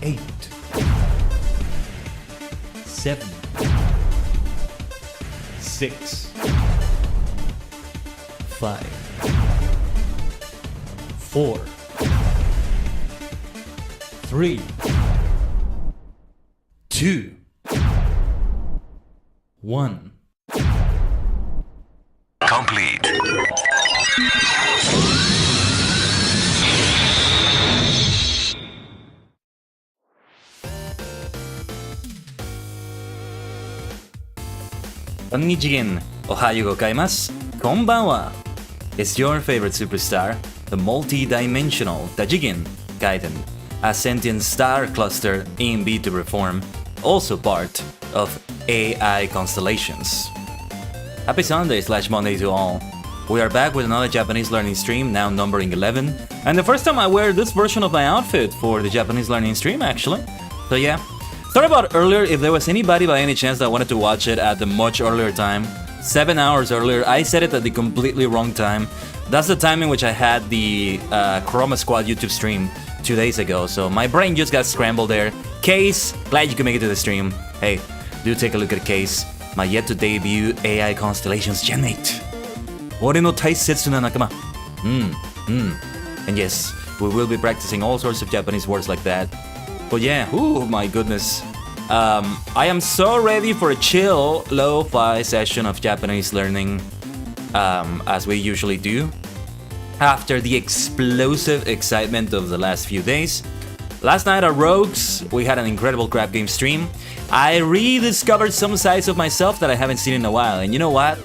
8 7 6 5 4 3 2 1 Complete. Konnichigen. おはようごかいます。こんばんは. It's your favorite superstar, the multi-dimensional Dajigen Gaiden, a sentient star cluster in VTuber form, also part of AI Constellations. Happy Sunday/Monday to all. We are back with another Japanese learning stream, now numbering 11, and the first time I wear this version of my outfit for the Japanese learning stream, actually. So yeah. Sorry about earlier, if there was anybody by any chance that wanted to watch it at the much earlier time. 7 hours earlier, I set it at the completely wrong time. That's the time in which I had the Chroma Squad YouTube stream 2 days ago, so my brain just got scrambled there. Case, glad you could make it to the stream. Hey, do take a look at Case, my yet to debut AI Constellations Gen 8. 俺の大切な仲間. And yes, we will be practicing all sorts of Japanese words like that. But yeah, oh my goodness. I am so ready for a chill, lo-fi session of Japanese learning, as we usually do. After the explosive excitement of the last few days. Last night at Rogues, we had an incredible crab game stream. I rediscovered some sides of myself that I haven't seen in a while. And you know what?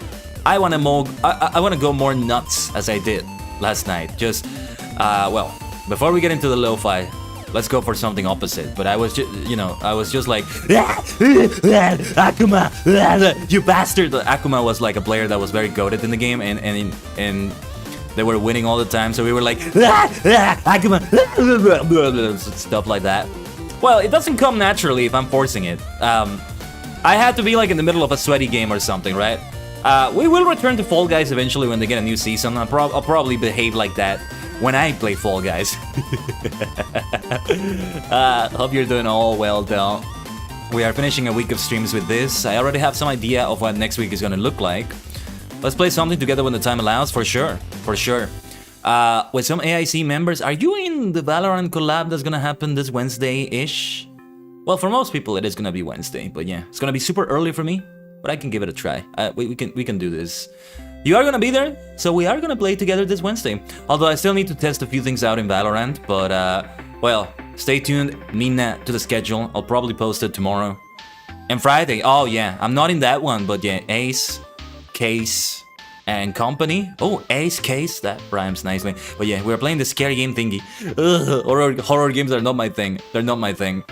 I want to go more nuts as I did last night. Just, well, before we get into the lo-fi, let's go for something opposite. But I was just, I was just like, Akuma, you bastard. Akuma was like a player that was very goated in the game, and they were winning all the time. So we were like, Akuma, stuff like that. Well, it doesn't come naturally if I'm forcing it. I had to be like in the middle of a sweaty game or something, right? We will return to Fall Guys eventually when they get a new season. I'll probably behave like that when I play Fall Guys. Hope you're doing all well though. We are finishing a week of streams with this. I already have some idea of what next week is gonna look like. Let's play something together when the time allows, for sure. For sure. With some AIC members, are you in the Valorant collab that's gonna happen this Wednesday-ish? Well, for most people it is gonna be Wednesday, but yeah, it's gonna be super early for me, but I can give it a try. We can do this. You are gonna be there, so we are gonna play together this Wednesday. Although I still need to test a few things out in Valorant, but well, stay tuned, minna, to the schedule. I'll probably post it tomorrow. And Friday, oh yeah, I'm not in that one, but yeah, Ace, Case, and Company. Oh, Ace, Case, that rhymes nicely. But yeah, we're playing the scary game thingy. Ugh, horror games are not my thing. They're not my thing.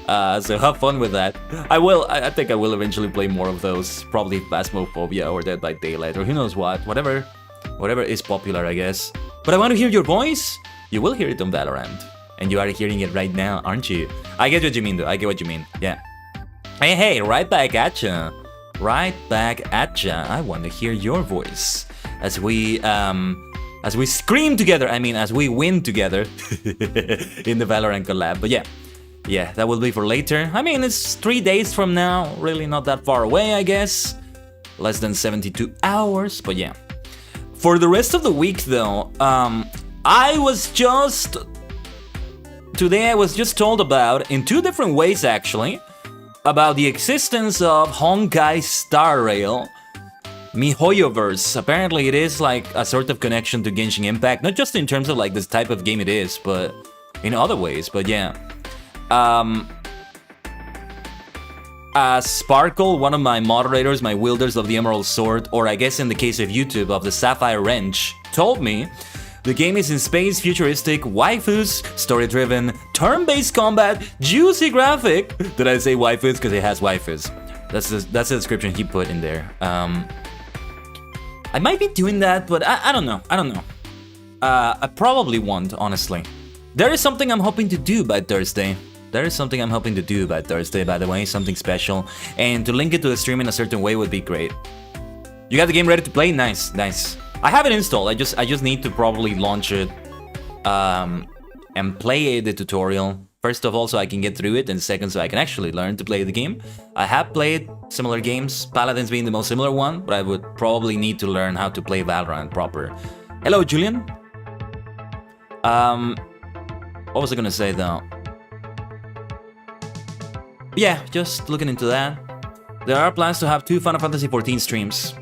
So have fun with that. I think I will eventually play more of those. Probably Phasmophobia or Dead by Daylight or who knows what. Whatever is popular, I guess. But I want to hear your voice. You will hear it on Valorant. And you are hearing it right now, aren't you? I get what you mean though. I get what you mean. Yeah. Hey, right back at ya. Right back at ya. I want to hear your voice. As we scream together. I mean, as we win together. In the Valorant collab. But yeah. Yeah, that will be for later. I mean, it's 3 days from now. Really not that far away, I guess. Less than 72 hours, but yeah. For the rest of the week, though, Today I was just told about, in 2 different ways, actually, about the existence of Honkai Star Rail MiHoYoverse. Apparently, it is like a sort of connection to Genshin Impact. Not just in terms of like this type of game it is, but in other ways, but yeah. Sparkle, one of my moderators, my wielders of the Emerald Sword, or I guess in the case of YouTube, of the Sapphire Wrench, told me the game is in space, futuristic, waifus, story-driven, turn-based combat, juicy graphic. Did I say waifus? Because it has waifus. That's the description he put in there. I might be doing that, but I don't know. I probably won't, honestly. There is something I'm hoping to do by Thursday. By the way, something special. And to link it to the stream in a certain way would be great. You got the game ready to play? Nice. I have it installed. I just need to probably launch it and play the tutorial First of all, so I can get through it, and second, so I can actually learn to play the game. I have played similar games, Paladins being the most similar one, but I would probably need to learn how to play Valorant proper. Hello, Julian. What was I gonna say though? Yeah, just looking into that. There are plans to have 2 Final Fantasy XIV streams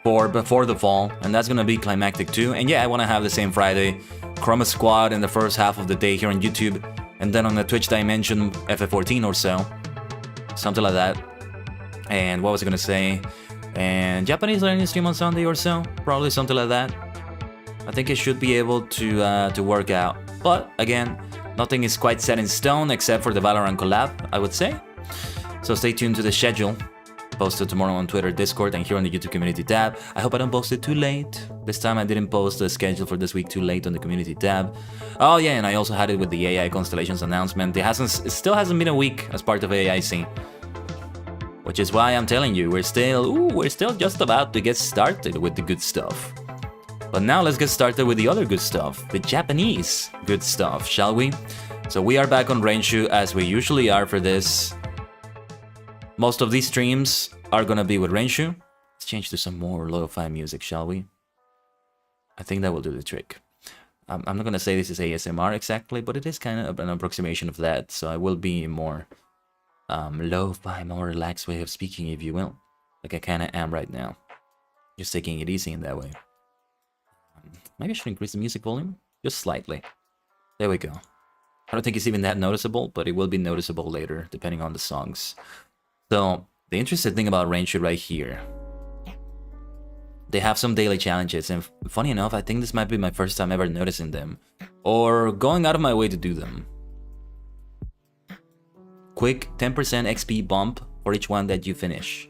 before the fall, and that's gonna be climactic too. And yeah, I wanna have the same Friday Chroma Squad in the first half of the day here on YouTube, and then on the Twitch Dimension FF14 or so. Something like that. And what was I gonna say? And Japanese learning stream on Sunday or so. Probably something like that. I think it should be able to work out. But again, nothing is quite set in stone except for the Valorant collab, I would say. So stay tuned to the schedule. Posted tomorrow on Twitter, Discord, and here on the YouTube community tab. I hope I don't post it too late. This time I didn't post the schedule for this week too late on the community tab. Oh yeah, and I also had it with the AI Constellations announcement. It still hasn't been a week as part of AIC. Which is why I'm telling you, we're still just about to get started with the good stuff. But now let's get started with the other good stuff, the Japanese good stuff, shall we? So we are back on Renshu as we usually are for this. Most of these streams are gonna be with Renshu. Let's change to some more lo-fi music, shall we? I think that will do the trick. I'm not gonna say this is ASMR exactly, but it is kind of an approximation of that. So I will be more lo-fi, more relaxed way of speaking, if you will. Like I kind of am right now. Just taking it easy in that way. Maybe I should increase the music volume just slightly. There we go. I don't think it's even that noticeable, but it will be noticeable later, depending on the songs. So, the interesting thing about Renshu right here, they have some daily challenges, and funny enough, I think this might be my first time ever noticing them, or going out of my way to do them. Quick 10% XP bump for each one that you finish.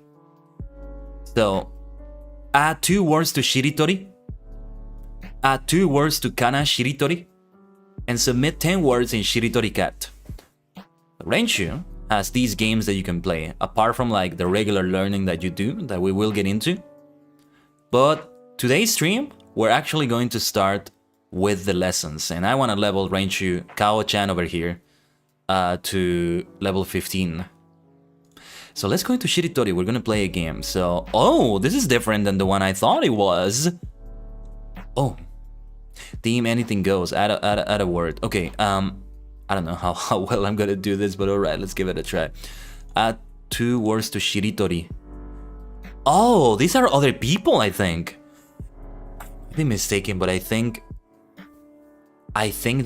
So, add 2 words to Shiritori, add 2 words to Kana Shiritori, and submit 10 words in Shiritori Cat. Renshu has these games that you can play, apart from like the regular learning that you do, that we will get into. But today's stream, we're actually going to start with the lessons, and I want to level Renshu Kao-chan over here to level 15. So let's go into Shiritori, we're gonna play a game. So, oh, this is different than the one I thought it was. Oh, theme anything goes, add a word. Okay, I don't know how well I'm gonna do this, but alright, let's give it a try. Add 2 words to Shiritori. Oh, these are other people, I think. I've been mistaken, but I think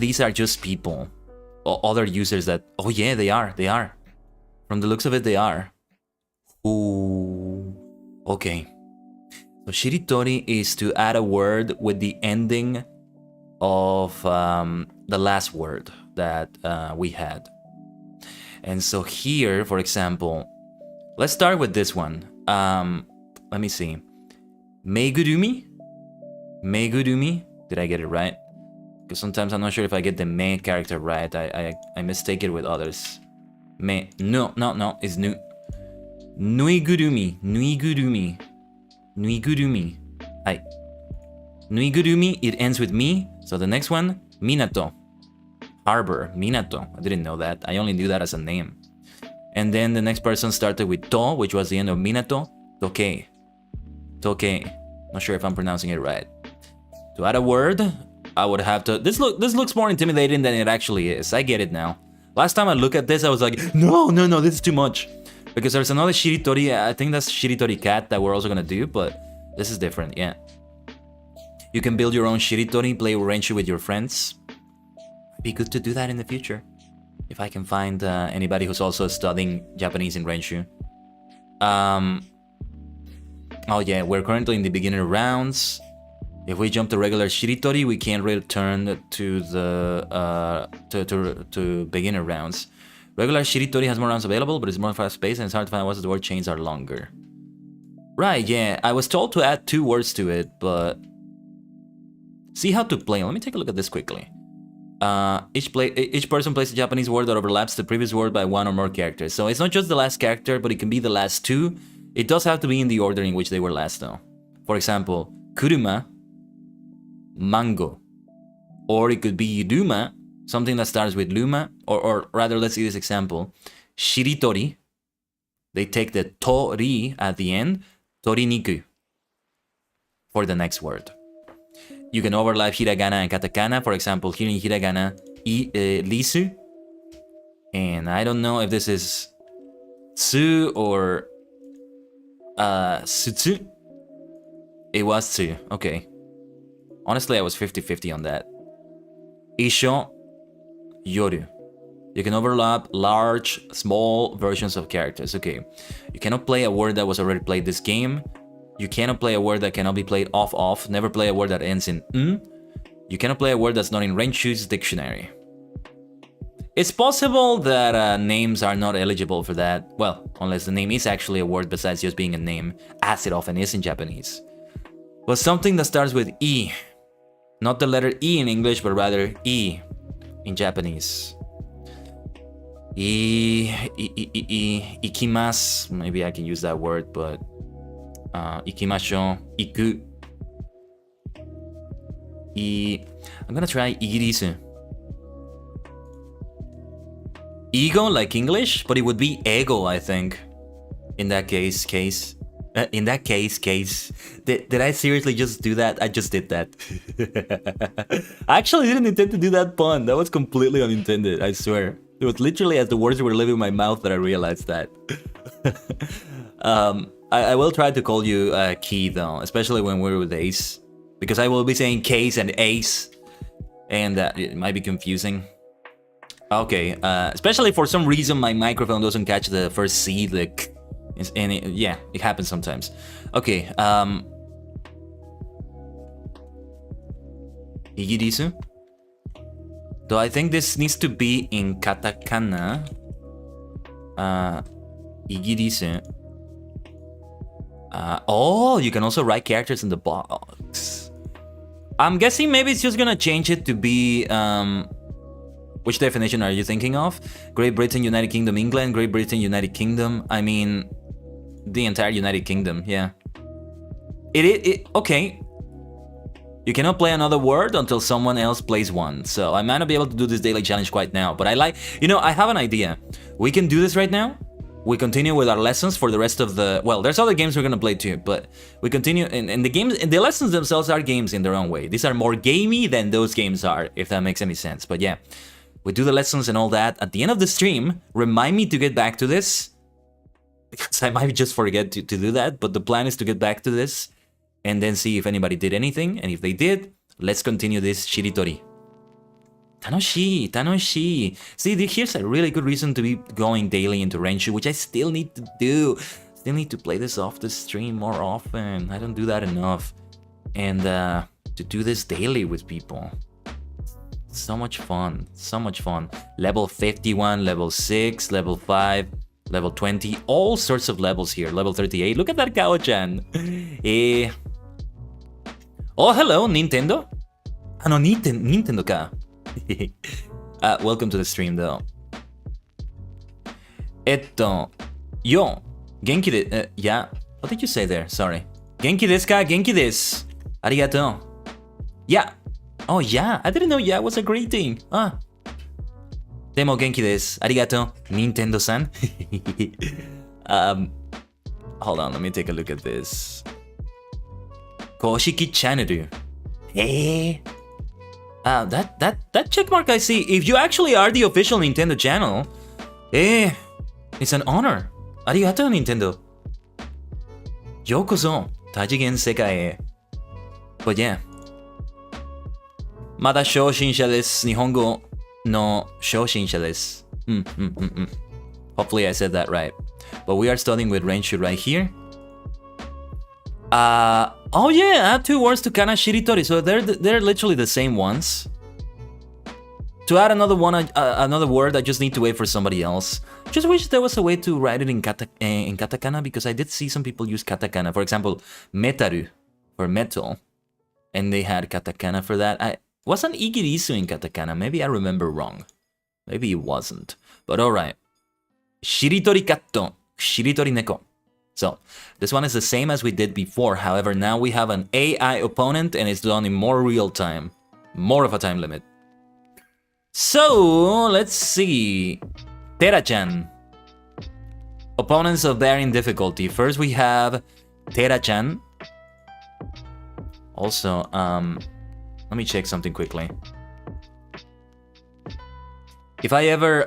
these are just people. Or other users that... Oh yeah, they are. From the looks of it, they are. Ooh. Okay. So Shiritori is to add a word with the ending of the last word that we had. And so here, for example, let's start with this one. Let me see. Megurumi? Did I get it right? Because sometimes I'm not sure if I get the me character right. I mistake it with others. No, it's nu. Nuigurumi. Hi. Nuigurumi, it ends with me. So the next one, Minato. Harbor, Minato. I didn't know that. I only knew that as a name. And then the next person started with To, which was the end of Minato. Toke. Not sure if I'm pronouncing it right. To add a word, I would have to... This looks more intimidating than it actually is. I get it now. Last time I looked at this, I was like, no, this is too much. Because there's another Shiritori, I think that's Shiritori Cat that we're also gonna do, but this is different, yeah. You can build your own Shiritori, play Renshu with your friends. Be good to do that in the future. If I can find anybody who's also studying Japanese in Renshu. Oh yeah, we're currently in the beginner rounds. If we jump to regular Shiritori, we can't return to the to beginner rounds. Regular Shiritori has more rounds available, but it's more fast-paced and it's hard to find what the word chains are longer. Right, yeah, I was told to add 2 words to it, but... See how to play. Let me take a look at this quickly. Each person plays a Japanese word that overlaps the previous word by 1 or more characters. So it's not just the last character, but it can be the last 2. It does have to be in the order in which they were last, though. For example, kuruma, mango. Or it could be iruma, something that starts with luma, or rather, let's see this example. Shiritori. They take the tori at the end, toriniku, for the next word. You can overlap hiragana and katakana. For example, here in hiragana, lisu. And I don't know if this is tsu or sutsu. It was tsu. Okay. Honestly, I was 50-50 on that. Isho, yoru. You can overlap large, small versions of characters. Okay. You cannot play a word that was already played this game. You cannot play a word that cannot be played off. Never play a word that ends in n. You cannot play a word that's not in Renshu's dictionary. It's possible that names are not eligible for that. Well, unless the name is actually a word besides just being a name, as it often is in Japanese. But something that starts with E. Not the letter E in English, but rather E in Japanese. Ikimasu. Maybe I can use that word, but ikimashou, iku. I'm gonna try igirisu. Ego, like English, but it would be ego, I think. In that case. Did I seriously just do that? I just did that. I actually didn't intend to do that pun. That was completely unintended, I swear. It was literally as the words were leaving my mouth that I realized that. I will try to call you Key though, especially when we're with Ace. Because I will be saying case and ace. And it might be confusing. Okay, especially for some reason my microphone doesn't catch the first C, like, and yeah, it happens sometimes. Okay, Igirisu? Though I think this needs to be in katakana. Igirisu. Oh, you can also write characters in the box. I'm guessing maybe it's just gonna change it to be, which definition are you thinking of? Great Britain, United Kingdom, England, Great Britain, United Kingdom. I mean, the entire United Kingdom, yeah. Okay. You cannot play another word until someone else plays one. So I might not be able to do this daily challenge quite now, but I have an idea. We can do this right now. We continue with our lessons for the rest of the... Well, there's other games we're gonna play too, but we continue... And the games, and the lessons themselves are games in their own way. These are more gamey than those games are, if that makes any sense. But yeah. We do the lessons and all that. At the end of the stream, remind me to get back to this. Because I might just forget to do that. But the plan is to get back to this. And then see if anybody did anything. And if they did, let's continue this Shiritori. Tanoshii. See, here's a really good reason to be going daily into Renshu, which I still need to do. Still need to play this off the stream more often. I don't do that enough. And to do this daily with people. So much fun. Level 51, level 6, level 5, level 20. All sorts of levels here. Level 38. Look at that Kao-chan. Oh, hello, Nintendo. Nintendo ka. Welcome to the stream, though. Yo. Genki de... yeah. What did you say there? Sorry. Genki desu ka? Genki desu. Arigato. Yeah. Oh, yeah. I didn't know yeah was a greeting. Ah. Demo genki desu. Arigato. Nintendo-san. Hold on. Let me take a look at this. Koshiki channel. Hey. That checkmark I see. If you actually are the official Nintendo channel, it's an honor. Arigato, Nintendo. Yokozo, Tajigen Sekai e. But yeah. Mada shōshinsha desu. Nihongo no shōshinsha desu. Hopefully I said that right. But we are studying with Renshu right here. Oh yeah, add 2 words to Kana Shiritori, so they're literally the same ones. To add another word, I just need to wait for somebody else. Just wish there was a way to write it in katakana, because I did see some people use katakana. For example, metaru for metal, and they had katakana for that. Wasn't igirisu in katakana? Maybe I remember wrong. Maybe it wasn't. But alright. Shiritori katto, shiritori neko. So, this one is the same as we did before. However, now we have an AI opponent and it's done in more real time. More of a time limit. So, let's see. Tera-chan. Opponents of varying difficulty. First we have Tera-chan. Also, let me check something quickly. If I ever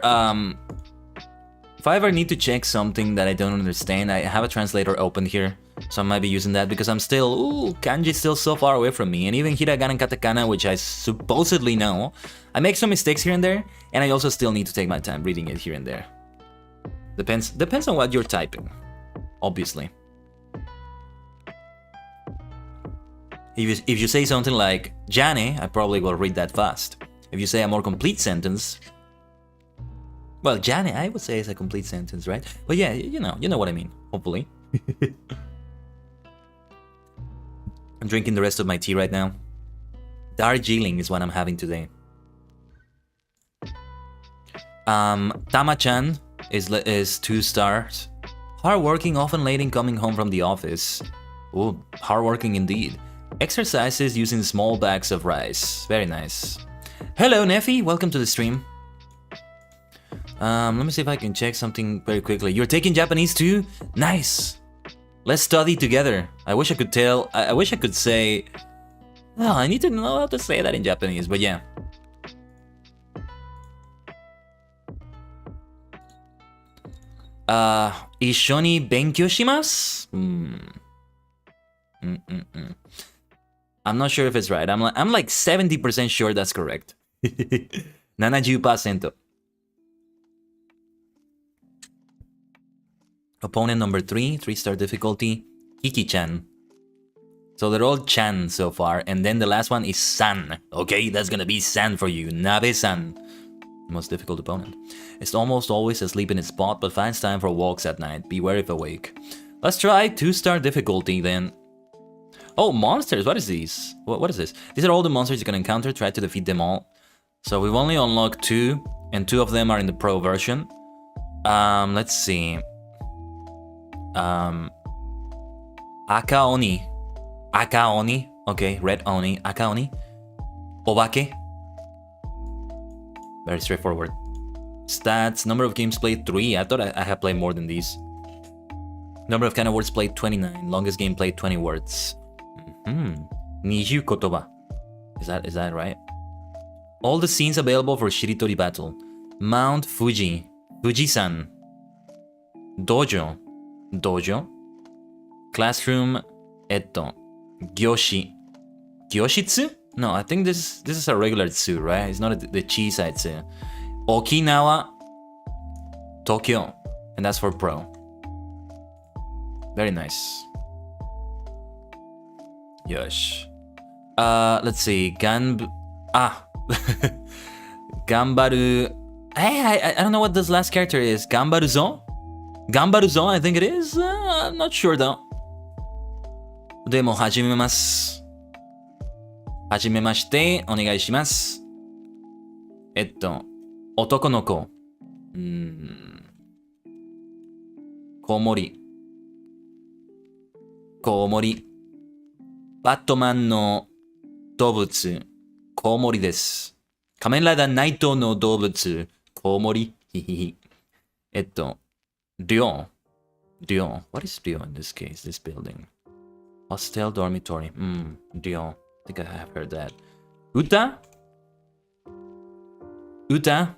need to check something that I don't understand, I have a translator open here. So I might be using that because I'm still, kanji is still so far away from me. And even hiragana and katakana, which I supposedly know, I make some mistakes here and there. And I also still need to take my time reading it here and there. Depends on what you're typing, obviously. If you say something like Jane, I probably will read that fast. If you say a more complete sentence, well, Jane, I would say is a complete sentence, right? But yeah, you know what I mean, hopefully. I'm drinking the rest of my tea right now. Darjeeling is what I'm having today. Tama-chan is 2 stars. Hardworking, often late in coming home from the office. Oh, hardworking indeed. Exercises using small bags of rice. Very nice. Hello, Neffy. Welcome to the stream. Let me see if I can check something very quickly. You're taking Japanese too? Nice. Let's study together. I wish I could tell. I wish I could say. Oh, I need to know how to say that in Japanese, but yeah. Ishoni benkyou shimasu? I'm not sure if it's right. I'm like 70% sure that's correct. 70%. Opponent number 3, 3-star difficulty, Kiki-chan. So they're all Chan so far, and then the last one is San. Okay, that's gonna be San for you, Nabe-san. Most difficult opponent. It's almost always asleep in its spot, but finds time for walks at night. Beware if awake. Let's try 2-star difficulty then. Oh, monsters, what is these? What is this? These are all the monsters you can encounter, try to defeat them all. So we've only unlocked 2, and 2 of them are in the pro version. Let's see. Aka-oni. Aka-oni. Okay, red oni. Aka-oni. Obake. Very straightforward. Stats. Number of games played 3. I thought I had played more than these. Number of kind of words played 29. Longest game played 20 words. Niju kotoba. Is that right? All the scenes available for Shiritori battle. Mount Fuji. Fujisan. Dojo. Dojo. Classroom. Gyoshi. Gyoshitsu? No, I think this is a regular tsu, right? It's not the chisai tsu. Okinawa. Tokyo. And that's for pro. Very nice. Yosh. Let's see. Gambaru. Hey, I don't know what this last character is. Gambaru-zo? Gambaru-zo, I think it is. I'm not sure though. Demo, hajimemasu. Hajimemashite, onegai shimasu. Otoko no ko. Komori. Komori. Batman no doubutsu. Komori desu. Kamen Rider Naito no doubutsu. Komori. Ryo. Ryo. What is Ryo in this case? This building. Hostel dormitory. Ryo. I think I have heard that. Uta? Uta.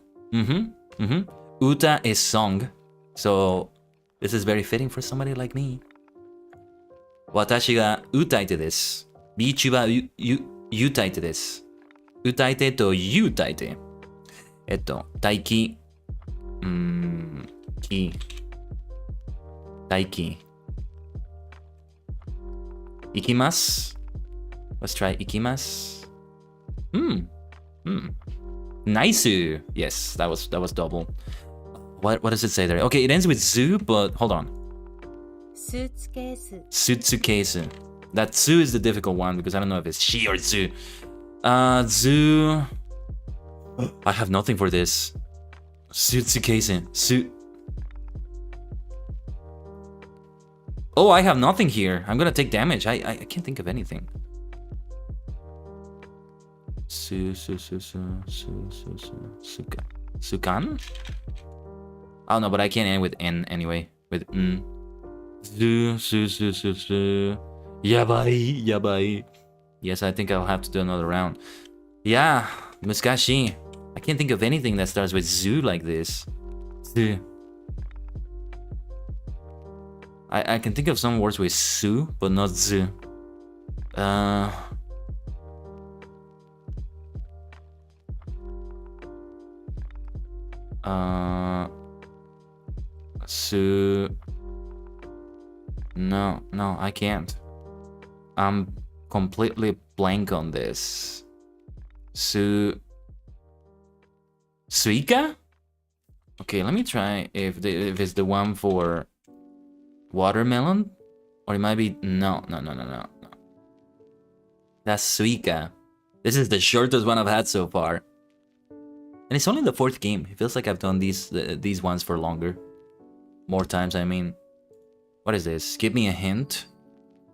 Uta is song. So this is very fitting for somebody like me. Watashi ga utaite desu. Bichu wa yutaite desu. Utaite to yutaite. Taiki. Ki. Taiki. Ikimasu. Let's try ikimasu. Naisu. Yes, that was double. What does it say there? Okay, it ends with zu, but hold on. Sutsukesu. Sutsukesu. That zu is the difficult one because I don't know if it's shi or zu. Zu. I have nothing for this. Sutsukesu. Oh, I have nothing here. I'm gonna take damage. I can't think of anything. Sukan? Oh no, but I can't end with N anyway. With N. Yabai. Yes, I think I'll have to do another round. Yeah, Muskashi. I can't think of anything that starts with zoo like this. Zoo. I can think of some words with su, but not zoo. Su. No, I can't. I'm completely blank on this. Suika? Okay, let me try if it's the one for watermelon, or it might be no. That's Suika. This is the shortest one I've had so far, and it's only the 4th game. It feels like I've done these ones for longer, more times. I mean, what is this? Give me a hint.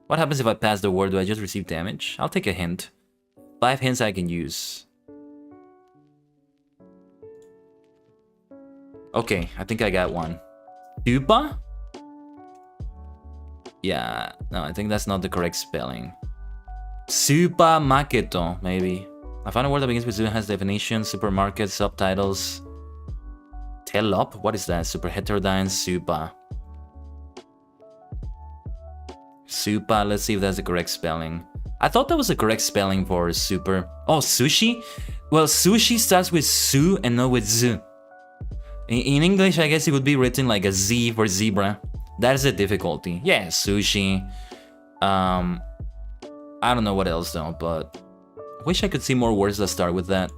What happens if I pass the word? Do I just receive damage? I'll take a hint. 5 hints I can use. Okay, I think I got one. Dupa? Yeah, no, I think that's not the correct spelling. Supermarketo, maybe. I found a word that begins with Zoo, has definition, supermarket, subtitles. Telop? What is that? Super heterodyne, super. Super, let's see if that's the correct spelling. I thought that was the correct spelling for super. Oh, sushi? Well, sushi starts with su and not with z. In English, I guess it would be written like a Z for zebra. That is a difficulty. Yeah, sushi. I don't know what else though, but I wish I could see more words that start with that.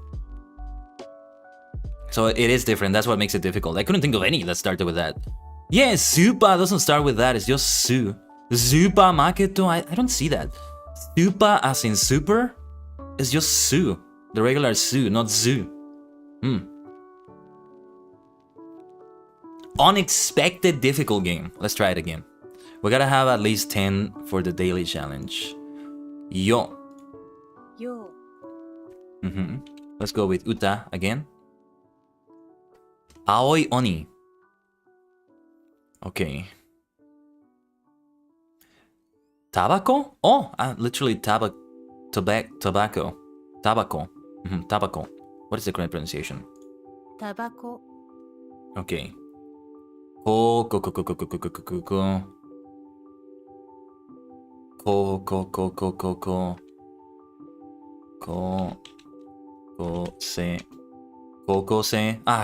So it is different. That's what makes it difficult. I couldn't think of any that started with that. Yeah, super doesn't start with that. It's just su. Supermarketo. I don't see that. Super as in super? It's just su. The regular su, not zoo. Unexpected difficult game. Let's try it again. We gotta have at least 10 for the daily challenge. Yo. Let's go with uta again. Aoi oni. Okay. Tabaco? Oh, literally tobacco. Tabaco. Tabaco. What is the correct pronunciation? Tabaco. Okay. Kokose.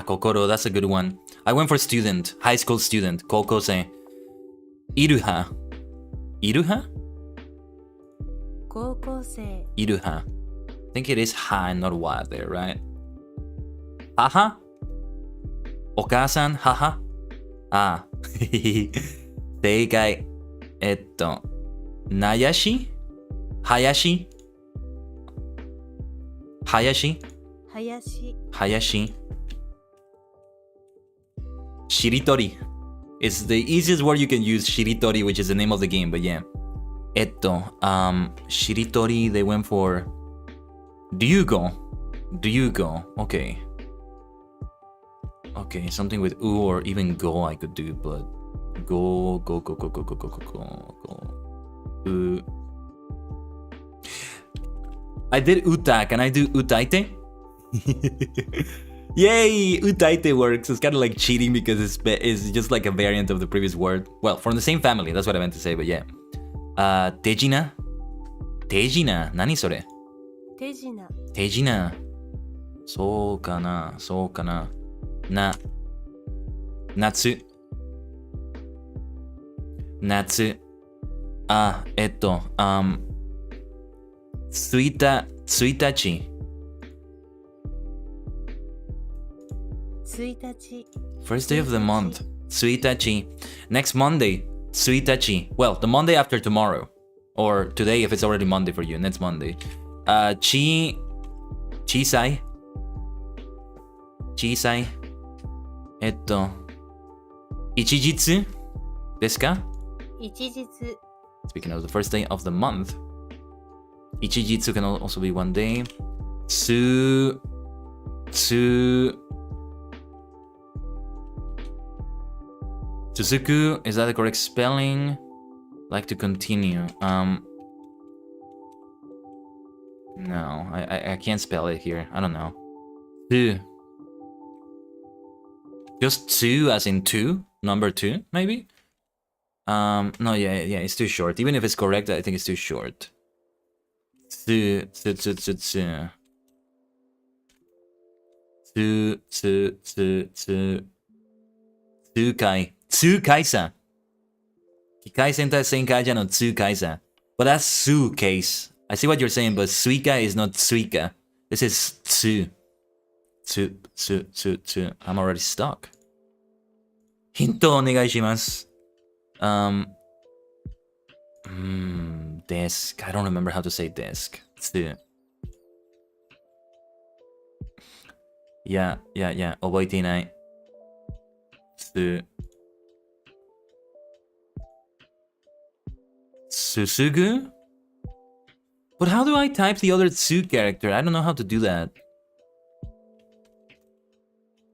Kokoro, that's a good one. I went for student, high school student. Kokose. Iruha. Iruha? Kokose. Iruha. I think it is ha and not wa there, right? Haha? Okasan, haha? Teigai. Nayashi? Hayashi? Hayashi? Hayashi. Shiritori. It's the easiest word you can use, Shiritori, which is the name of the game, but yeah. Shiritori, they went for Ryugo. Okay. Okay, something with u or even go I could do, but go. I did uta. Can I do utaite? Yay! Utaite works. It's kind of like cheating because it's just like a variant of the previous word. Well, from the same family. That's what I meant to say, but yeah. Tejina. Nani sore? Tejina. So kana. Natsu. Tsuitachi. First day of the month. Tsuitachi. Next Monday. Tsuitachi. Well, the Monday after tomorrow. Or today if it's already Monday for you. Next Monday. Chisai. Ichijitsu desu ka? Speaking of the first day of the month. Ichijitsu can also be one day. tsu, Tsuzuku, is that the correct spelling? Like to continue. No, I can't spell it here. I don't know. Tsu. Just two as in two? Number two, maybe? No, yeah, it's too short. Even if it's correct, I think it's too short. Tsu. Tsukai. Tsukai-san. Kikai Sentai Senkaija no Tsukai-san. But that's suitcase. I see what you're saying, but suika is not suika. This is tsu. Tsu. I'm already stuck. Hint o onegai shimasu. Desk. I don't remember how to say desk. Tsu. Yeah. 覚えていない。tsu. Susugu? But how do I type the other tsu character? I don't know how to do that.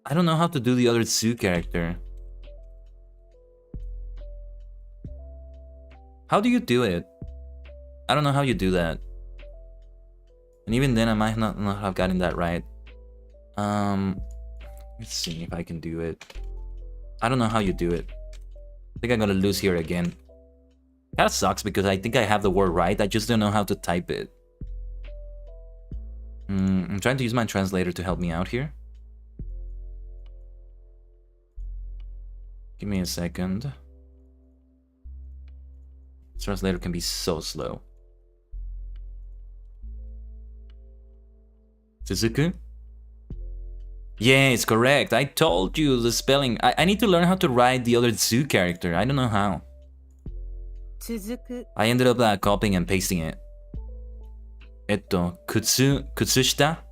I don't know how to do the other tsu character. How do you do it? I don't know how you do that. And even then, I might not have gotten that right. Let's see if I can do it. I don't know how you do it. I think I'm gonna lose here again. Kinda sucks because I think I have the word right, I just don't know how to type it. I'm trying to use my translator to help me out here. Give me a second. This translator can be so slow. Suzuku? Yeah, it's correct. I told you the spelling. I need to learn how to write the other tsu character. I don't know how. 続く I ended up copying and pasting it. 靴下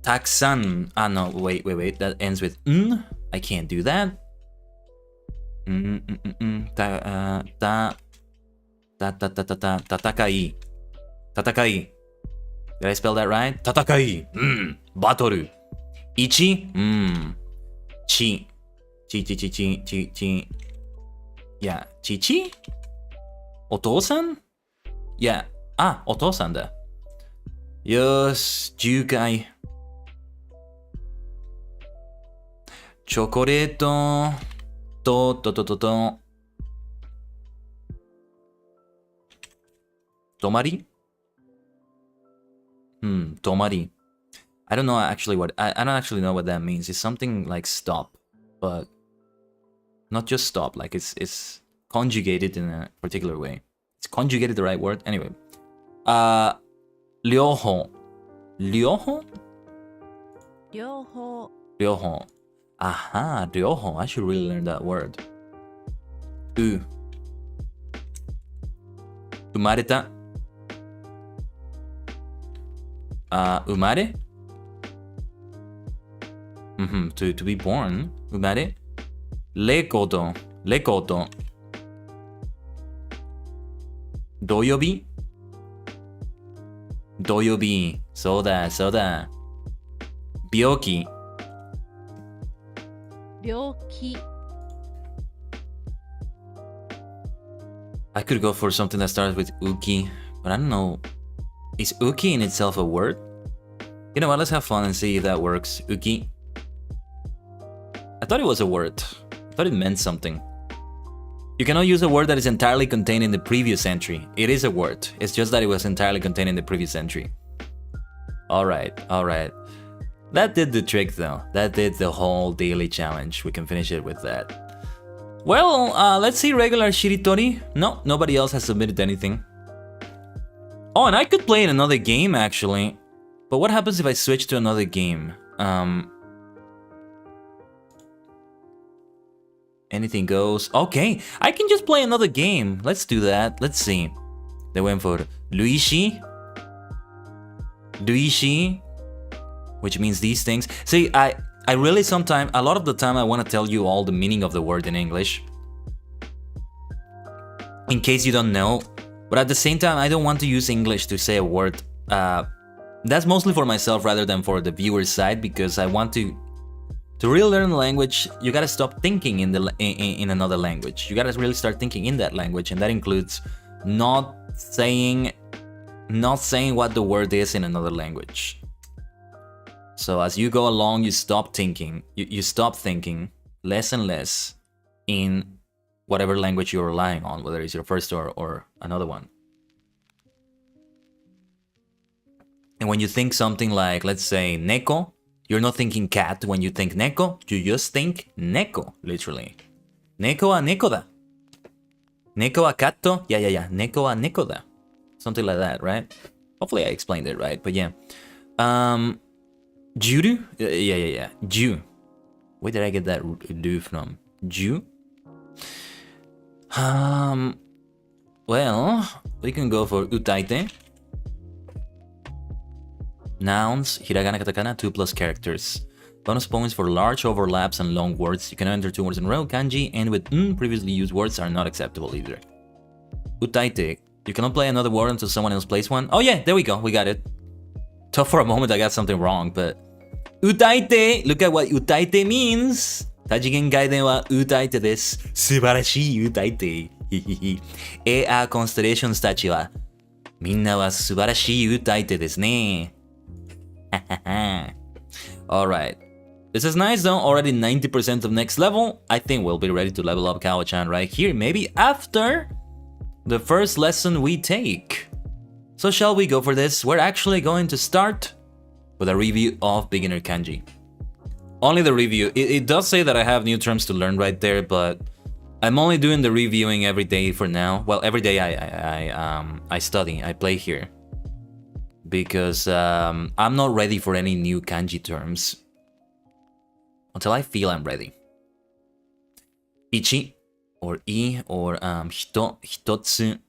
たくさん no, wait. That ends with I can't do that. Tatakai. Did I spell that right? Tatakai. Battle. Ichi. Chi. Yeah. Chichi? お父さん? Yeah. お父さんだ。よし、10回。チョコレート泊まり? 泊まり. I don't know actually what I don't actually know what that means. It's something like stop, but not just stop, like it's conjugated in a particular way. It's conjugated the right word? Anyway. 両方 Aha, 両方 I should really learn that word. 生まれた生まれ to be born 生まれレコード土曜日そうだ病気 I could go for something that starts with uki, but I don't know. Is uki in itself a word? You know what, let's have fun and see if that works. Uki. I thought it was a word. I thought it meant something. You cannot use a word that is entirely contained in the previous entry. It is a word. It's just that it was entirely contained in the previous entry. Alright. That did the trick though. That did the whole daily challenge. We can finish it with that. Well, let's see regular Shiritori. No, nobody else has submitted anything. Oh, and I could play in another game actually. But what happens if I switch to another game? Anything goes. Okay, I can just play another game. Let's do that. Let's see. They went for Luishi, which means these things. See, I really sometimes, a lot of the time I want to tell you all the meaning of the word in English. In case you don't know, But at the same time, I don't want to use English to say a word. That's mostly for myself rather than for the viewer's side, because I want to really learn the language. You gotta stop thinking in another language. You gotta really start thinking in that language, and that includes not saying what the word is in another language. So as you go along, you stop thinking. You stop thinking less and less in whatever language you're relying on, whether it's your first or another one. And when you think something like, let's say, neko, you're not thinking cat when you think neko, you just think neko, literally. Neko wa neko da. Neko wa katto? Yeah. Neko wa neko da. Something like that, right? Hopefully I explained it right, but yeah. Juru? Yeah. Ju. Where did I get that do from? Ju? Well, we can go for utaite. Nouns, hiragana, katakana, 2+ characters. Bonus points for large overlaps and long words. You can enter 2 words in a row. Kanji and with previously used words are not acceptable either. Utaite. You cannot play another word until someone else plays one. Oh yeah, there we go. We got it. Thought for a moment I got something wrong, but... Utaite! Look at what utaite means! Tajigen gaiden wa utaite desu. Subarashii utaite. Constellations tachi wa minna wa subarashii utaite desu ne. Alright. This is nice though, already 90% of next level. I think we'll be ready to level up Kawa-chan right here, maybe after the first lesson we take. So shall we go for this? We're actually going to start with a review of beginner kanji. Only the review. It does say that I have new terms to learn right there, but I'm only doing the reviewing every day for now. Well, every day I study, I play here. Because I'm not ready for any new kanji terms until I feel I'm ready. Ichi or I or hito, hitotsu,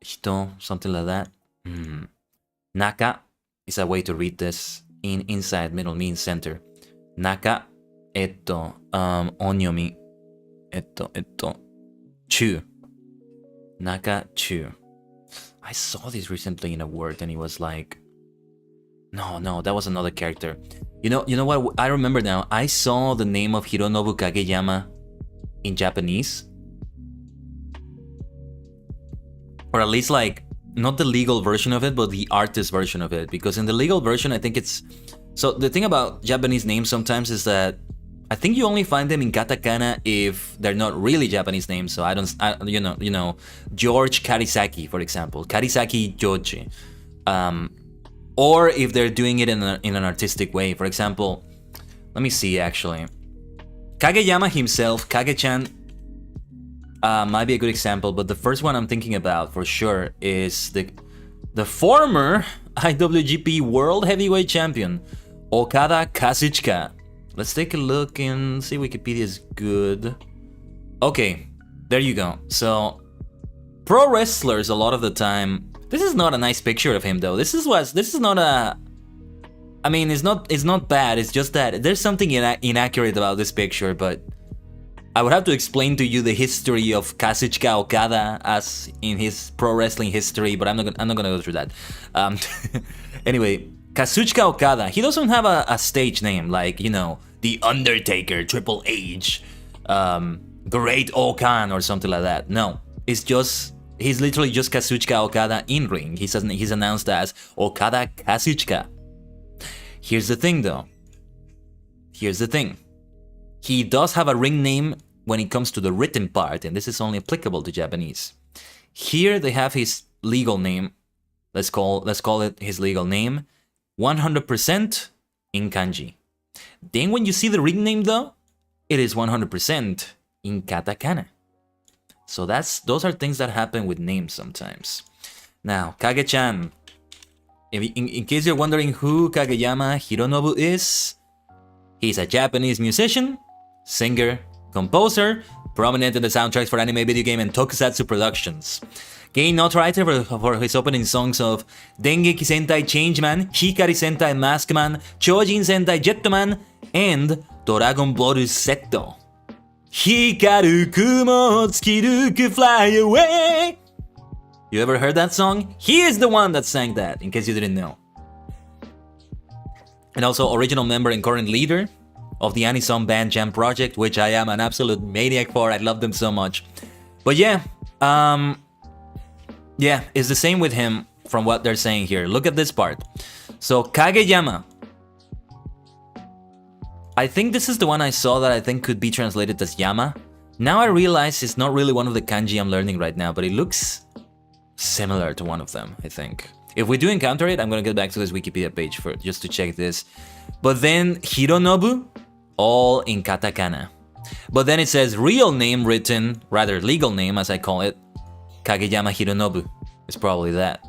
hito, something like that. Naka is a way to read this. Inside, middle, means center. Naka, onyomi, chu. Naka, chu. I saw this recently in a word and it was like... No, that was another character. You know what? I remember now. I saw the name of Hironobu Kageyama in Japanese. Or at least like, not the legal version of it, but the artist version of it. Because in the legal version, I think it's... So the thing about Japanese names sometimes is that I think you only find them in katakana if they're not really Japanese names. So you know, George Karisaki, for example, Karisaki George, or if they're doing it in an artistic way. For example, let me see actually, Kageyama himself, Kage-chan, might be a good example. But the first one I'm thinking about for sure is the former IWGP World Heavyweight Champion, Okada Kazuchika. Let's take a look and see Wikipedia is good. Okay, there you go. So, pro wrestlers a lot of the time. This is not a nice picture of him though. This is not a. I mean, it's not bad. It's just that there's something inaccurate about this picture. But I would have to explain to you the history of Kazuchika Okada as in his pro wrestling history. But I'm not gonna go through that. Anyway. Kazuchika Okada, he doesn't have a stage name like, you know, The Undertaker, Triple H, Great Okan or something like that. No, he's literally just Kazuchika Okada in ring. He's announced as Okada Kazuchika. Here's the thing though. He does have a ring name when it comes to the written part, and this is only applicable to Japanese. Here they have his legal name. Let's call it his legal name. 100% in kanji. Then when you see the ring name though, it is 100% in katakana. So those are things that happen with names sometimes. Now, Kage-chan. In case you're wondering who Kageyama Hironobu is, he's a Japanese musician, singer, composer, prominent in the soundtracks for anime, video game, and tokusatsu productions. Gained notoriety for his opening songs of Dengeki Sentai Changeman, Hikari Sentai Maskman, Chojin Sentai Jetman, and Dragon Ball Seto. Hikaru kumo tsukiruku fly away. You ever heard that song? He is the one that sang that, in case you didn't know. And also original member and current leader of the Anisong Band Jam project, which I am an absolute maniac for. I love them so much. But yeah, it's the same with him from what they're saying here. Look at this part. So Kageyama. I think this is the one I saw that I think could be translated as Yama. Now I realize it's not really one of the kanji I'm learning right now, but it looks similar to one of them, I think. If we do encounter it, I'm gonna get back to this Wikipedia page for just to check this. But then Hironobu, all in katakana. But then it says real name written, rather legal name as I call it, Kageyama Hironobu. It's probably that.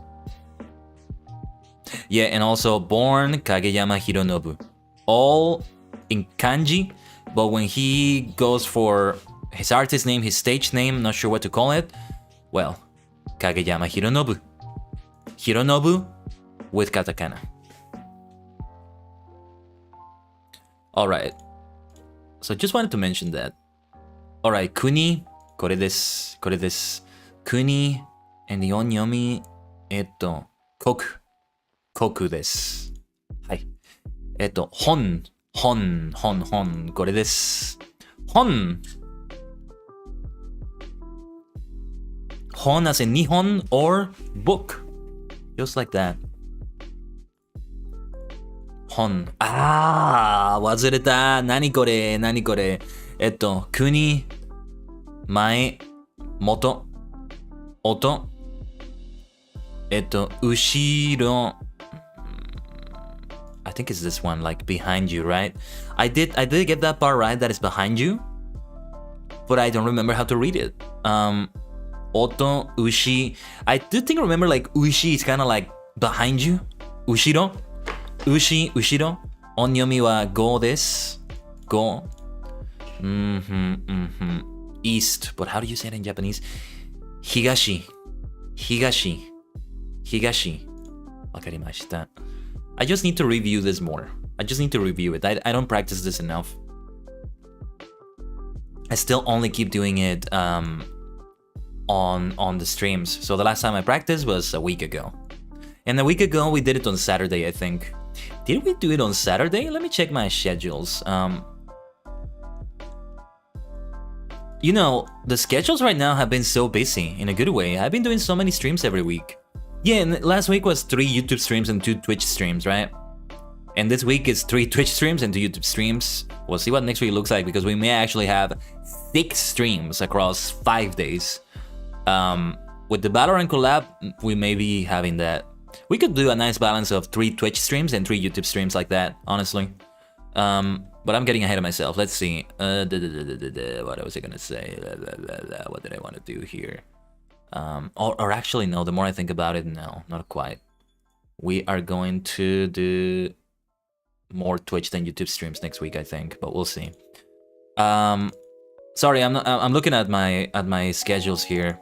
Yeah, and also born Kageyama Hironobu. All in kanji, but when he goes for his artist name, his stage name, not sure what to call it, well, Kageyama Hironobu. Hironobu with katakana. Alright. So just wanted to mention that. Alright, kuni, kore desu. Kuni, and the onyomi, koku. Koku desu. Hai. Hon, kore desu. Hon. Hon as in nihon or book. Just like that. Hon. Wazureta. Nani kore. Kuni. Mae. Moto. Oto. Ushiro. I think it's this one, like behind you, right? I did get that part right, that is behind you. But I don't remember how to read it. Oto, ushi. I do think I remember like ushi is kind of like behind you. Ushiro. Ushi, ushiro. Onyomi wa go desu. Go. East. But how do you say it in Japanese? Higashi. Wakarimashita. I just need to review this more. I just need to review it. I don't practice this enough. I still only keep doing it on the streams. So the last time I practiced was a week ago. And a week ago we did it on Saturday, I think. Did we do it on Saturday? Let me check my schedules. You know, the schedules right now have been so busy in a good way. I've been doing so many streams every week. Yeah, and last week was 3 YouTube streams and 2 Twitch streams, right? And this week is 3 Twitch streams and 2 YouTube streams. We'll see what next week looks like because we may actually have 6 streams across 5 days. With the Valorant collab, we may be having that. We could do a nice balance of 3 Twitch streams and 3 YouTube streams like that, honestly. But I'm getting ahead of myself. Let's see. What was I gonna say? What did I want to do here? Or actually, no, the more I think about it, no, not quite. We are going to do more Twitch than YouTube streams next week, I think, but we'll see. Sorry, I'm looking at my schedules here.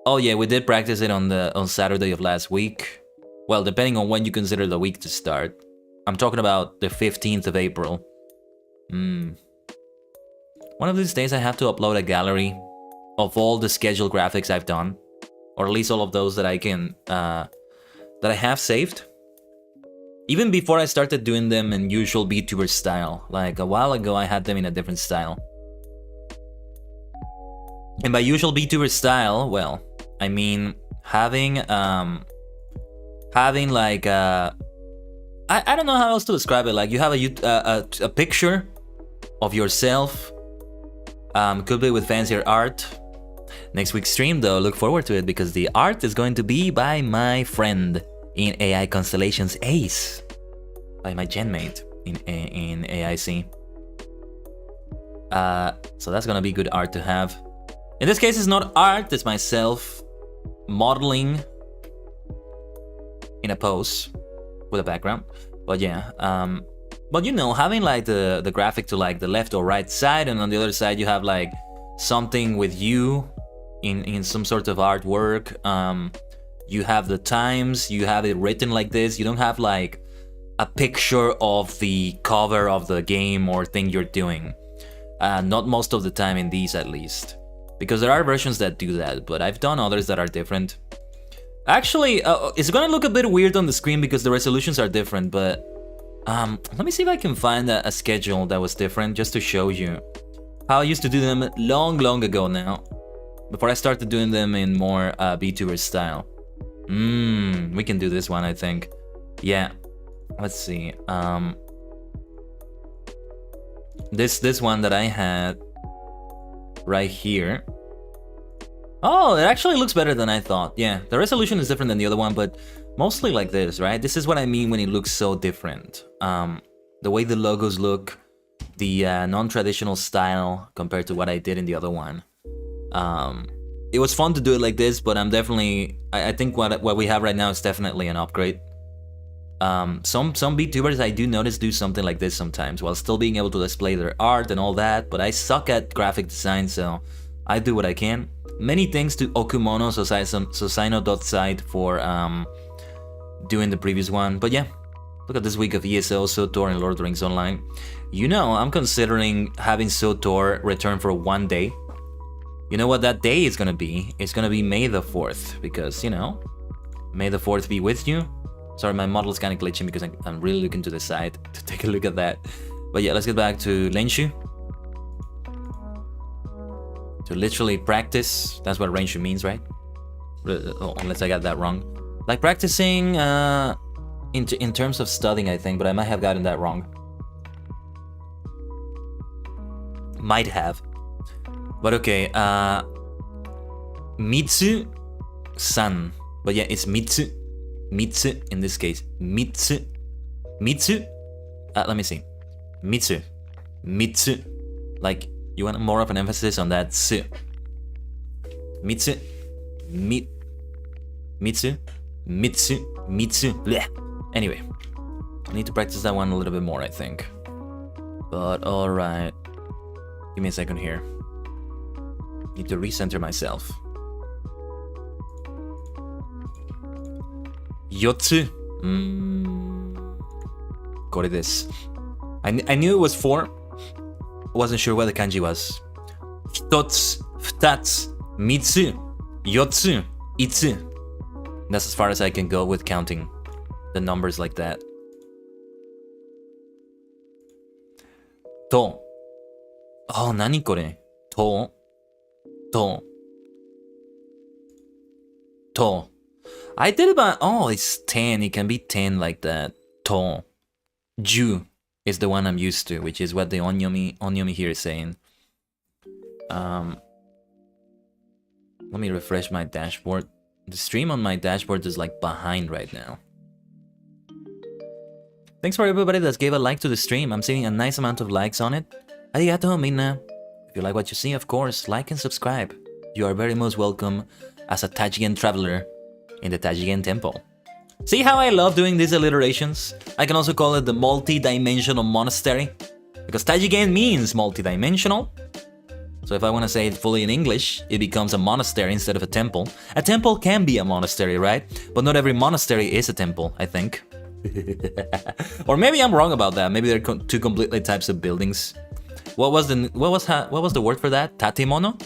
Oh yeah, we did practice it on Saturday of last week. Well, depending on when you consider the week to start. I'm talking about the 15th of April. One of these days I have to upload a gallery of all the schedule graphics I've done, or at least all of those that I can that I have saved. Even before I started doing them in usual VTuber style. Like a while ago I had them in a different style. And by usual VTuber style, well, I mean having like I don't know how else to describe it. Like you have a picture of yourself, could be with fancier art. Next week's stream though, look forward to it because the art is going to be by my friend in AI Constellations Ace, by my genmate in AIC. So that's gonna be good art to have. In this case, it's not art; it's myself modeling in a pose with a background. But yeah, but you know, having like the graphic to like the left or right side, and on the other side you have like something with you in some sort of artwork. You have the times, you have it written like this. You don't have like a picture of the cover of the game or thing you're doing. Not most of the time in these, at least, because there are versions that do that, but I've done others that are different. Actually, it's gonna look a bit weird on the screen because the resolutions are different, but let me see if I can find a schedule that was different just to show you how I used to do them long ago now, before I started doing them in more VTuber style. We can do this one, I think. Yeah, let's see. This one that I had right here. Oh, it actually looks better than I thought. Yeah, the resolution is different than the other one, but mostly like this, right? This is what I mean when it looks so different. The way the logos look, the non-traditional style compared to what I did in the other one. It was fun to do it like this, but I'm definitely... I think what we have right now is definitely an upgrade. Some VTubers I do notice do something like this sometimes, while still being able to display their art and all that, but I suck at graphic design, so I do what I can. Many thanks to Okumono Sosaino.site for doing the previous one. But yeah, look at this week of ESO, SWTOR, and Lord of the Rings Online. You know, I'm considering having SWTOR return for 1 day. You know what that day is gonna be? It's gonna be May the 4th, because, you know, May the 4th be with you. Sorry, my model is kind of glitching because I'm really looking to the side to take a look at that. But yeah, let's get back to Renshu. To literally practice, that's what Renshu means, right? Unless I got that wrong. Like practicing in terms of studying, I think, but I might have gotten that wrong. Might have. But okay, Mitsu-san. But yeah, it's Mitsu. Mitsu in this case. Mitsu. Mitsu? Let me see. Mitsu. Mitsu. Like, you want more of an emphasis on that su. Mitsu. Mitsu. Mitsu. Mitsu. Blech. Anyway. I need to practice that one a little bit more, I think. But alright. Give me a second here. Need to recenter myself. Yotsu. Kore desu. I knew it was 4. Wasn't sure what the kanji was. Hitotsu, futatsu, mitsu, yotsu, itsu. That's as far as I can go with counting the numbers like that. To. Oh, nani kore? To. I did about... Oh, it's 10. It can be 10 like that. To. Ju is the one I'm used to, which is what the onyomi here is saying. Let me refresh my dashboard. The stream on my dashboard is like behind right now. Thanks for everybody that gave a like to the stream. I'm seeing a nice amount of likes on it. Arigato, minna. If you like what you see, of course, like and subscribe. You are very most welcome as a Tajigen traveler in the Tajigen temple. See how I love doing these alliterations? I can also call it the multi-dimensional monastery, because Tajigen means multi-dimensional. So if I want to say it fully in English, it becomes a monastery instead of a temple. A temple can be a monastery, right? But not every monastery is a temple, I think. Or maybe I'm wrong about that. Maybe they're two completely types of buildings. What was the word for that? Tatemono?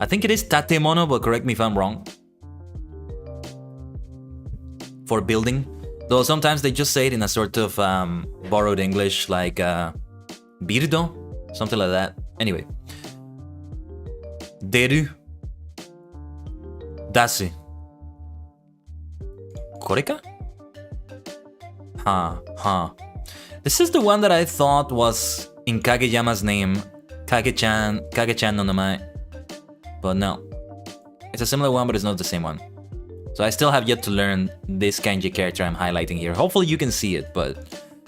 I think it is tatemono, but correct me if I'm wrong. For building, though sometimes they just say it in a sort of borrowed English, like birdo, something like that. Anyway, deru, dasu, koreka? This is the one that I thought was in Kageyama's name, Kage-chan no namae, but no, it's a similar one, but it's not the same one. So I still have yet to learn this kanji character I'm highlighting here. Hopefully you can see it, but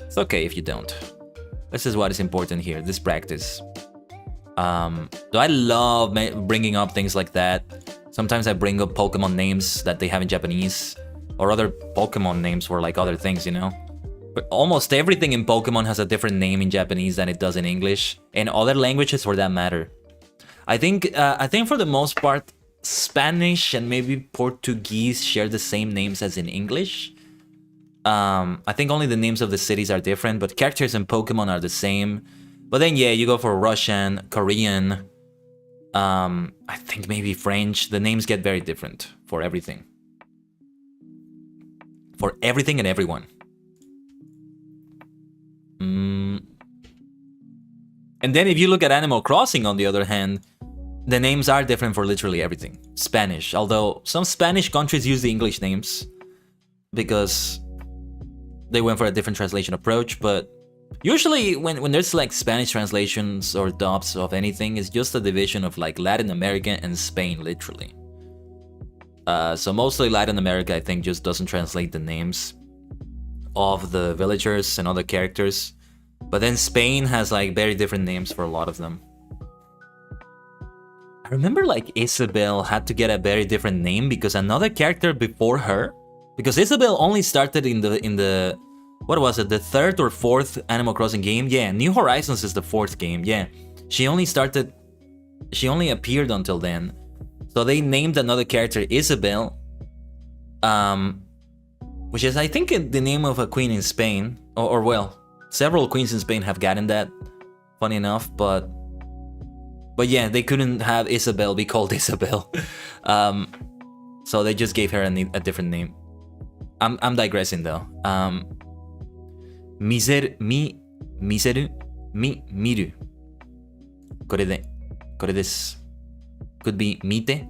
it's okay if you don't. This is what is important here, this practice. Though I love bringing up things like that. Sometimes I bring up Pokemon names that they have in Japanese, or other Pokemon names for like other things, you know? But almost everything in Pokemon has a different name in Japanese than it does in English, and other languages for that matter. I think for the most part, Spanish and maybe Portuguese share the same names as in English. I think only the names of the cities are different, but characters in Pokemon are the same. But then yeah, you go for Russian, Korean, I think maybe French. The names get very different for everything. For everything and everyone. And then if you look at Animal Crossing, on the other hand, the names are different for literally everything. Spanish, although some Spanish countries use the English names because they went for a different translation approach, but usually when there's like Spanish translations or dubs of anything, it's just a division of like Latin America and Spain, literally. So mostly Latin America, I think, just doesn't translate the names of the villagers and other characters. But then Spain has like very different names for a lot of them. I remember like Isabel had to get a very different name because another character before her, because Isabel only started in the what was it, the third or fourth Animal Crossing game? Yeah, New Horizons is the fourth game. Yeah, she only appeared until then. So they named another character Isabel, which is I think the name of a queen in Spain, or well, several queens in Spain have gotten that, funny enough, but yeah, they couldn't have Isabel be called Isabel. So they just gave her a different name. I'm digressing though. Miseru, miru. これです. Could be mite,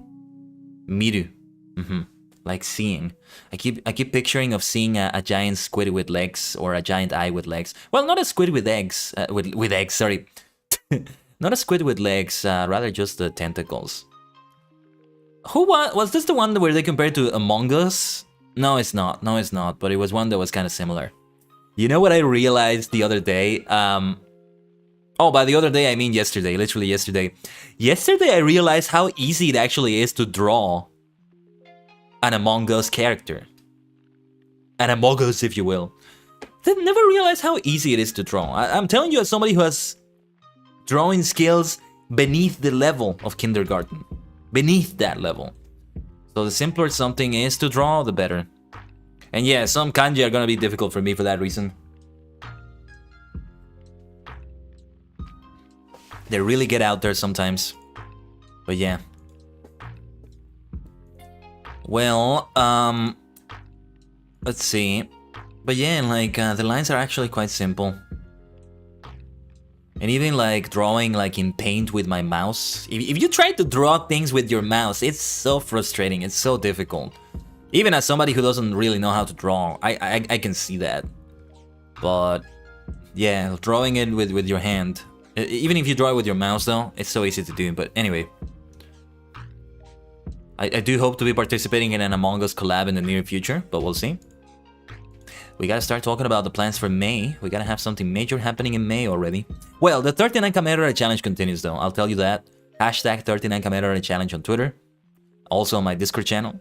miru. Like seeing. I keep picturing of seeing a giant squid with legs or a giant eye with legs. Well, not a squid with eggs. With eggs, sorry. Not a squid with legs, rather just the tentacles. Was this the one where they compared to Among Us? No, it's not. No, it's not. But it was one that was kind of similar. You know what I realized the other day? Oh, by the other day, I mean yesterday. Literally yesterday. Yesterday, I realized how easy it actually is to draw an Among Us character. An Among Us, if you will. I never realized how easy it is to draw. I'm telling you as somebody who has drawing skills beneath the level of kindergarten. Beneath that level. So the simpler something is to draw, the better. And yeah, some kanji are gonna be difficult for me for that reason. They really get out there sometimes. But yeah. Well, let's see. But yeah, like, the lines are actually quite simple. And even like drawing like in paint with my mouse. If you try to draw things with your mouse, it's so frustrating, it's so difficult. Even as somebody who doesn't really know how to draw, I can see that. But yeah, drawing it with your hand. Even if you draw it with your mouse though, it's so easy to do. But anyway. I do hope to be participating in an Among Us collab in the near future, but we'll see. We gotta start talking about the plans for May. We gotta have something major happening in May already. Well, the 39 Kamen challenge continues though, I'll tell you that. Hashtag 39 Kamen challenge on Twitter. Also on my Discord channel.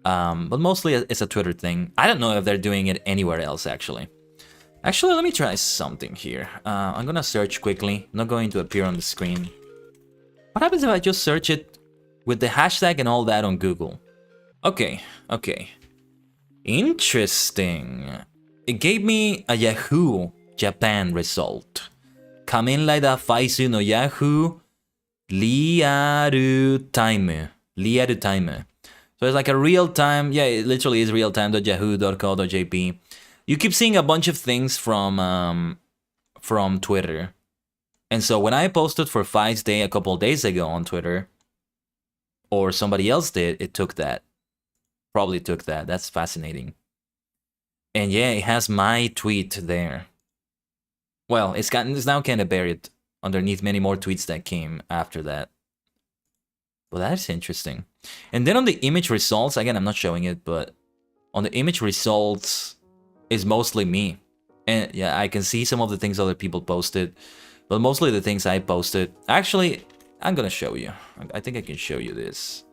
But mostly it's a Twitter thing. I don't know if they're doing it anywhere else actually. Actually, let me try something here. I'm gonna search quickly. Not going to appear on the screen. What happens if I just search it with the hashtag and all that on Google? Okay. Interesting. It gave me a Yahoo Japan result. Kamen Rider Faisu no Yahoo Liaru Time. So it's like a real time, yeah, it literally is realtime.yahoo.co.jp. You keep seeing a bunch of things from Twitter. And so when I posted for Fai's Day a couple days ago on Twitter, or somebody else did, it took that. Probably took that. That's fascinating. And yeah, it has my tweet there. Well, it's now kind of buried underneath many more tweets that came after that. Well, that's interesting. And then on the image results, again, I'm not showing it, but on the image results is mostly me. And yeah, I can see some of the things other people posted, but mostly the things I posted. Actually, I'm gonna show you. I think I can show you this.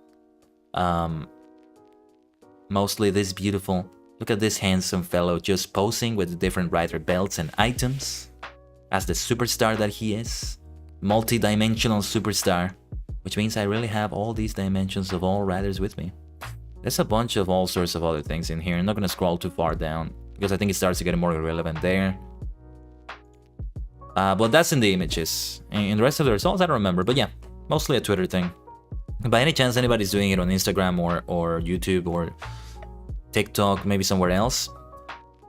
Mostly this beautiful. Look at this handsome fellow just posing with the different rider belts and items as the superstar that he is. Multi-dimensional superstar. Which means I really have all these dimensions of all riders with me. There's a bunch of all sorts of other things in here. I'm not gonna scroll too far down because I think it starts to get more irrelevant there. But that's in the images. And the rest of the results, I don't remember. But yeah, Mostly a Twitter thing. By any chance anybody's doing it on Instagram or YouTube or TikTok, maybe somewhere else,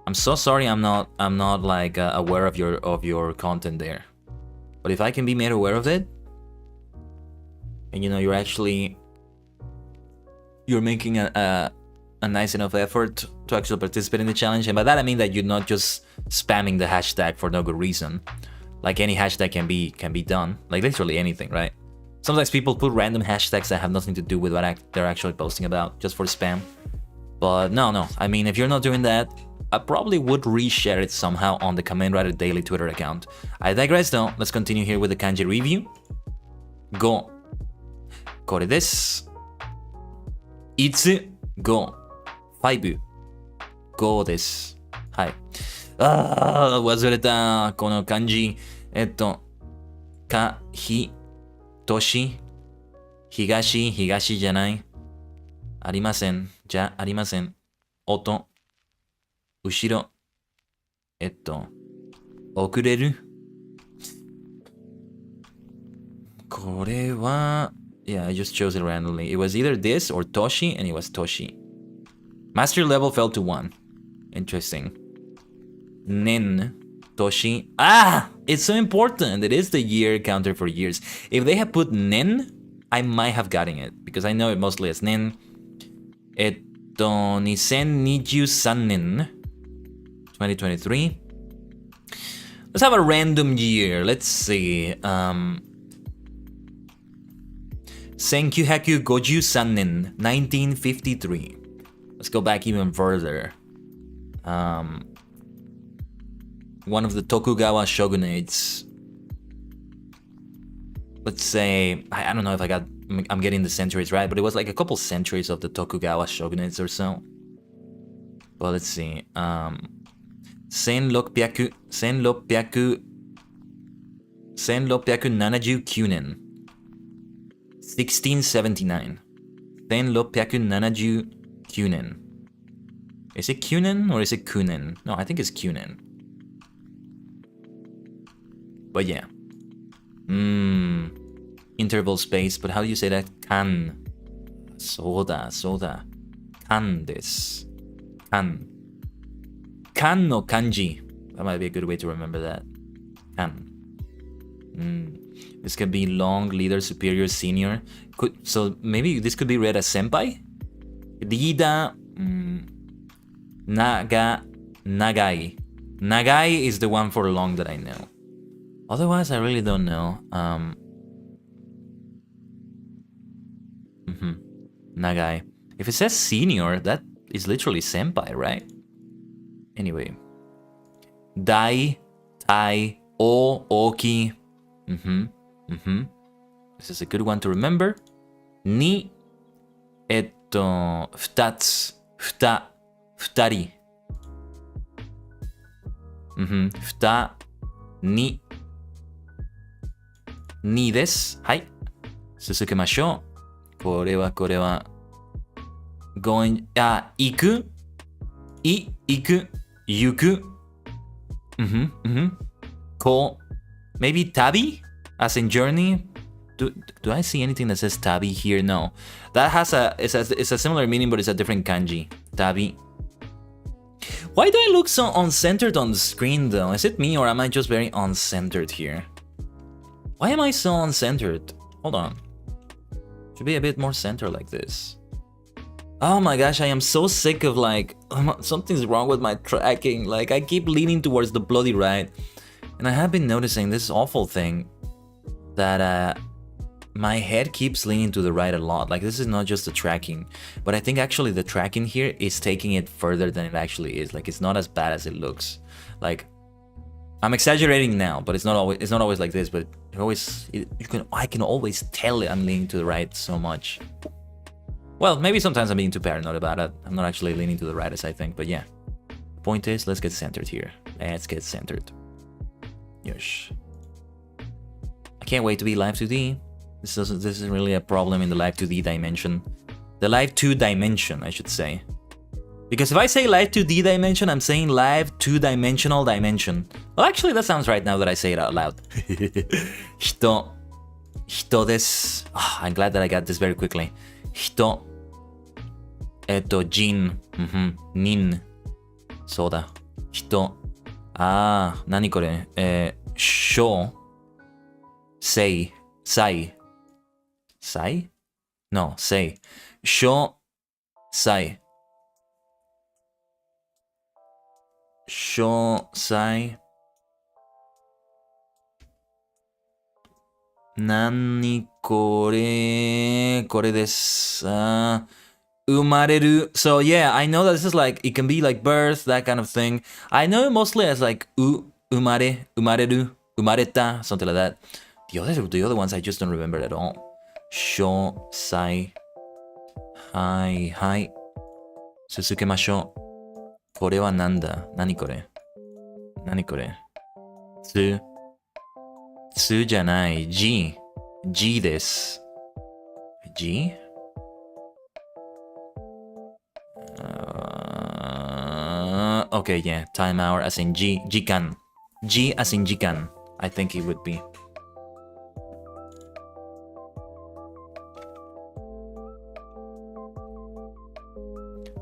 I'm so sorry I'm not like aware of your content there. But if I can be made aware of it, and you know you're making a nice enough effort to actually participate in the challenge, and by that I mean that you're not just spamming the hashtag for no good reason. Like any hashtag can be done, like literally anything, right? Sometimes people put random hashtags that have nothing to do with what they're actually posting about, just for spam. But no, I mean, if you're not doing that, I probably would reshare it somehow on the Kamen Rider Daily Twitter account. I digress though, let's continue here with the kanji review. Go. これです。It's go. 5. Go です。はい。忘れた。この漢字。か、ひ、とし、東じゃない。ありません。じゃありません。音。後ろ。遅れる。これは、yeah, I just chose it randomly. It was either this or Toshi, and it was Toshi. Master level fell to 1. Interesting. Nen, Toshi. It's so important. It is the year counter for years. If they had put Nen, I might have gotten it, because I know it mostly as Nen. 2023年 2023. Let's have a random year. Let's see. 1953年 1953. Let's go back even further. One of the Tokugawa shogunates. Let's say, I don't know if I'm getting the centuries right, but it was like a couple centuries of the Tokugawa shogunates or so. But let's see. 1679年 1679. 1679年. Is it Kunen or is it Kunen? No, I think it's Kunen. But yeah. Interval space, but how do you say that? Kan. Soda. Kan desu. Kan. Kan no kanji. That might be a good way to remember that. Kan. This could be long, leader, superior, senior. So maybe this could be read as senpai? Leader. Nagai. Nagai is the one for long that I know. Otherwise, I really don't know. Nagai. If it says senior, that is literally senpai, right? Anyway. Dai, Tai, O, Oki. This is a good one to remember. Ni, futatsu, futari. Futa, ni. Ni desu. はい。続けましょう。これは。going, 行く。行く。行く。こう。Maybe tabi? As in journey? Do I see anything that says tabi here? No. That has it's a similar meaning, but it's a different kanji. Tabi. Why do I look so uncentered on the screen though? Is it me or am I just very uncentered here? Why am I so uncentered? Hold on. Should be a bit more centered like this. Oh my gosh, I am so sick of like, something's wrong with my tracking. Like I keep leaning towards the bloody right. And I have been noticing this awful thing that my head keeps leaning to the right a lot. Like this is not just the tracking, but I think actually the tracking here is taking it further than it actually is. Like it's not as bad as it looks. Like I'm exaggerating now, but it's not always like this. But I can always tell it I'm leaning to the right so much. Well, maybe sometimes I'm being too paranoid about it. I'm not actually leaning to the right as I think, but yeah. The point is, let's get centered here. Let's get centered. Yosh. I can't wait to be live 2D. This isn't really a problem in the live 2D dimension. The live 2 dimension, I should say. Because if I say live 2D dimension, I'm saying live 2-dimensional dimension. Well, actually, that sounds right now that I say it out loud. 人人です。I'm glad that I got this very quickly. 人。人。人。そうだ。人。何これ小。say. say? No, say. 小。say. 詳細。何これこれです。生まれる。So yeah, I know that this is like, it can be like birth, that kind of thing. I know it mostly as like 生まれる、生まれた, something like that. The other ones I just don't remember at all. 詳細。はいはい。続けましょう。これはなんだ？何これ？何これ？つじゃない。G です。G? Okay, yeah. Time hour as in G. 時間。G as in 時間。I think it would be.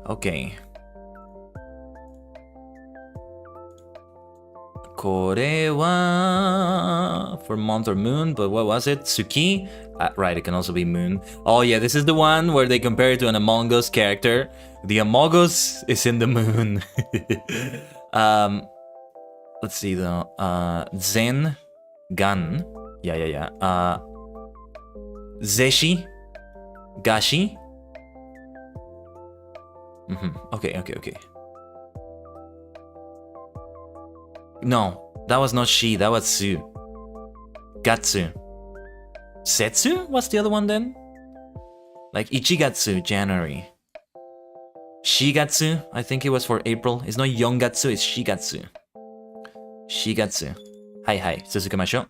Okay. これは for month or moon, but what was it? Tsuki? Right, it can also be moon. Oh yeah, this is the one where they compare it to an Among Us character. The Among Us is in the moon. Let's see though. Zen Gun. Yeah. Zeshi Gashi. Okay. No, that was not she, that was Su. Gatsu. Setsu? What's the other one then? Like Ichigatsu, January. Shigatsu, I think it was for April. It's not Yongatsu, it's Shigatsu. Shigatsu. Hi. 続けましょう.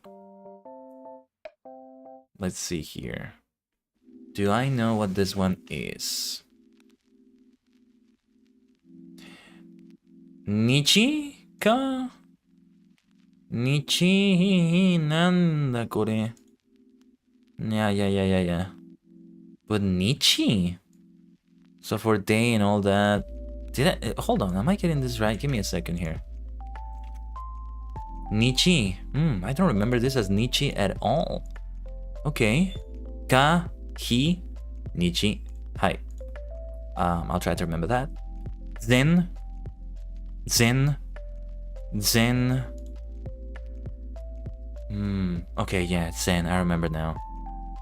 Let's see here. Do I know what this one is? Nichi? Ka? Nichi? なんだこれ? Yeah. But Nichi? So for day and all that... Hold on, am I getting this right? Give me a second here. Nichi. I don't remember this as Nichi at all. Okay. Ka, hi, Nichi. Hi. I'll try to remember that. Zen. Okay, yeah, Zen. I remember now.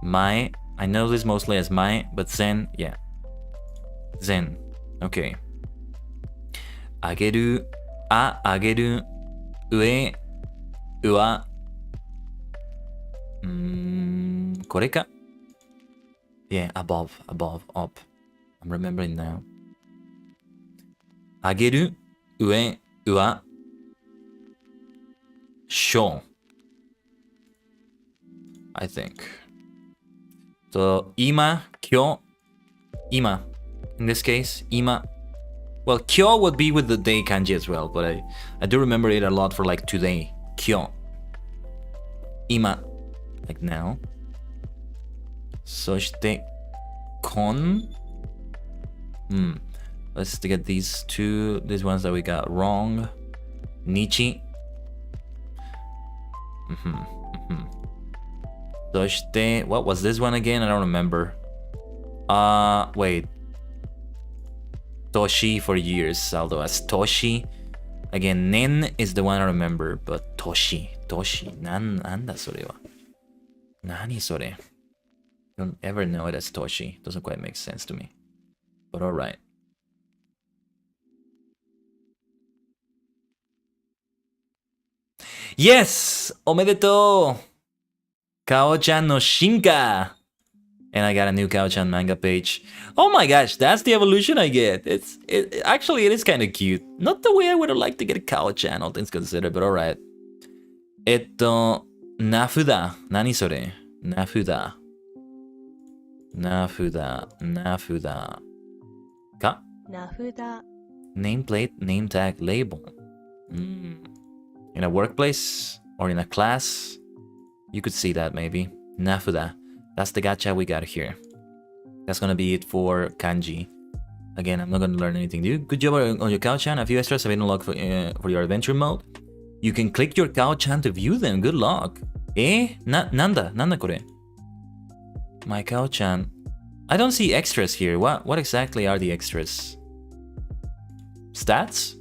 Mai. I know this mostly as Mai, but Zen, yeah. Zen. Okay. Ageru. Ageru. Ue. Ua. これか? Yeah, above, up. I'm remembering now. 上げる、上、上。小。I think. So, 今、今日、今. In this case, 今. Well, 今日 would be with the day kanji as well, but I do remember it a lot for like today. 今日。今. Like now. そして、con. Let's get these ones that we got wrong. Nichi. そして、what was this one again? I don't remember. Wait. Toshi for years, although as Toshi. Again, Nen is the one I remember, but Toshi. なんだそれは? 何それ? Don't ever know it as Toshi. Doesn't quite make sense to me. But alright. Yes! おめでとう! Kao-chan no Shinka! And I got a new Kao-chan manga page. Oh my gosh, that's the evolution I get. Actually, it is kind of cute. Not the way I would have liked to get a Kao-chan, all things considered, but alright. Nafuda. Nani sore? Nafuda. Ka? Nafuda. Nameplate, name tag, label. In a workplace or in a class, you could see that maybe. Nafuda. That's the gacha we got here. That's gonna be it for kanji. Again, I'm not gonna learn anything new. Good job on your Kao-chan. A few extras have been unlocked for your adventure mode. You can click your Kao-chan to view them. Good luck. Nanda? Nanda kore? My Kao-chan. I don't see extras here. What exactly are the extras? Stats?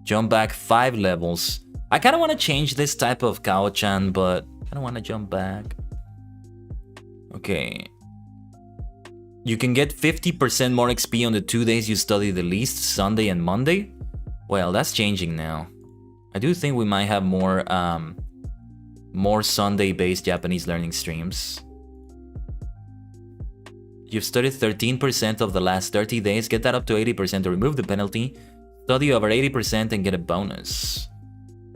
Jump back 5 levels. I kind of want to change this type of Kao-chan, but I don't want to jump back. Okay. You can get 50% more XP on the 2 days you study the least, Sunday and Monday. Well, that's changing now. I do think we might have more Sunday-based Japanese learning streams. You've studied 13% of the last 30 days. Get that up to 80% to remove the penalty. Study over 80% and get a bonus.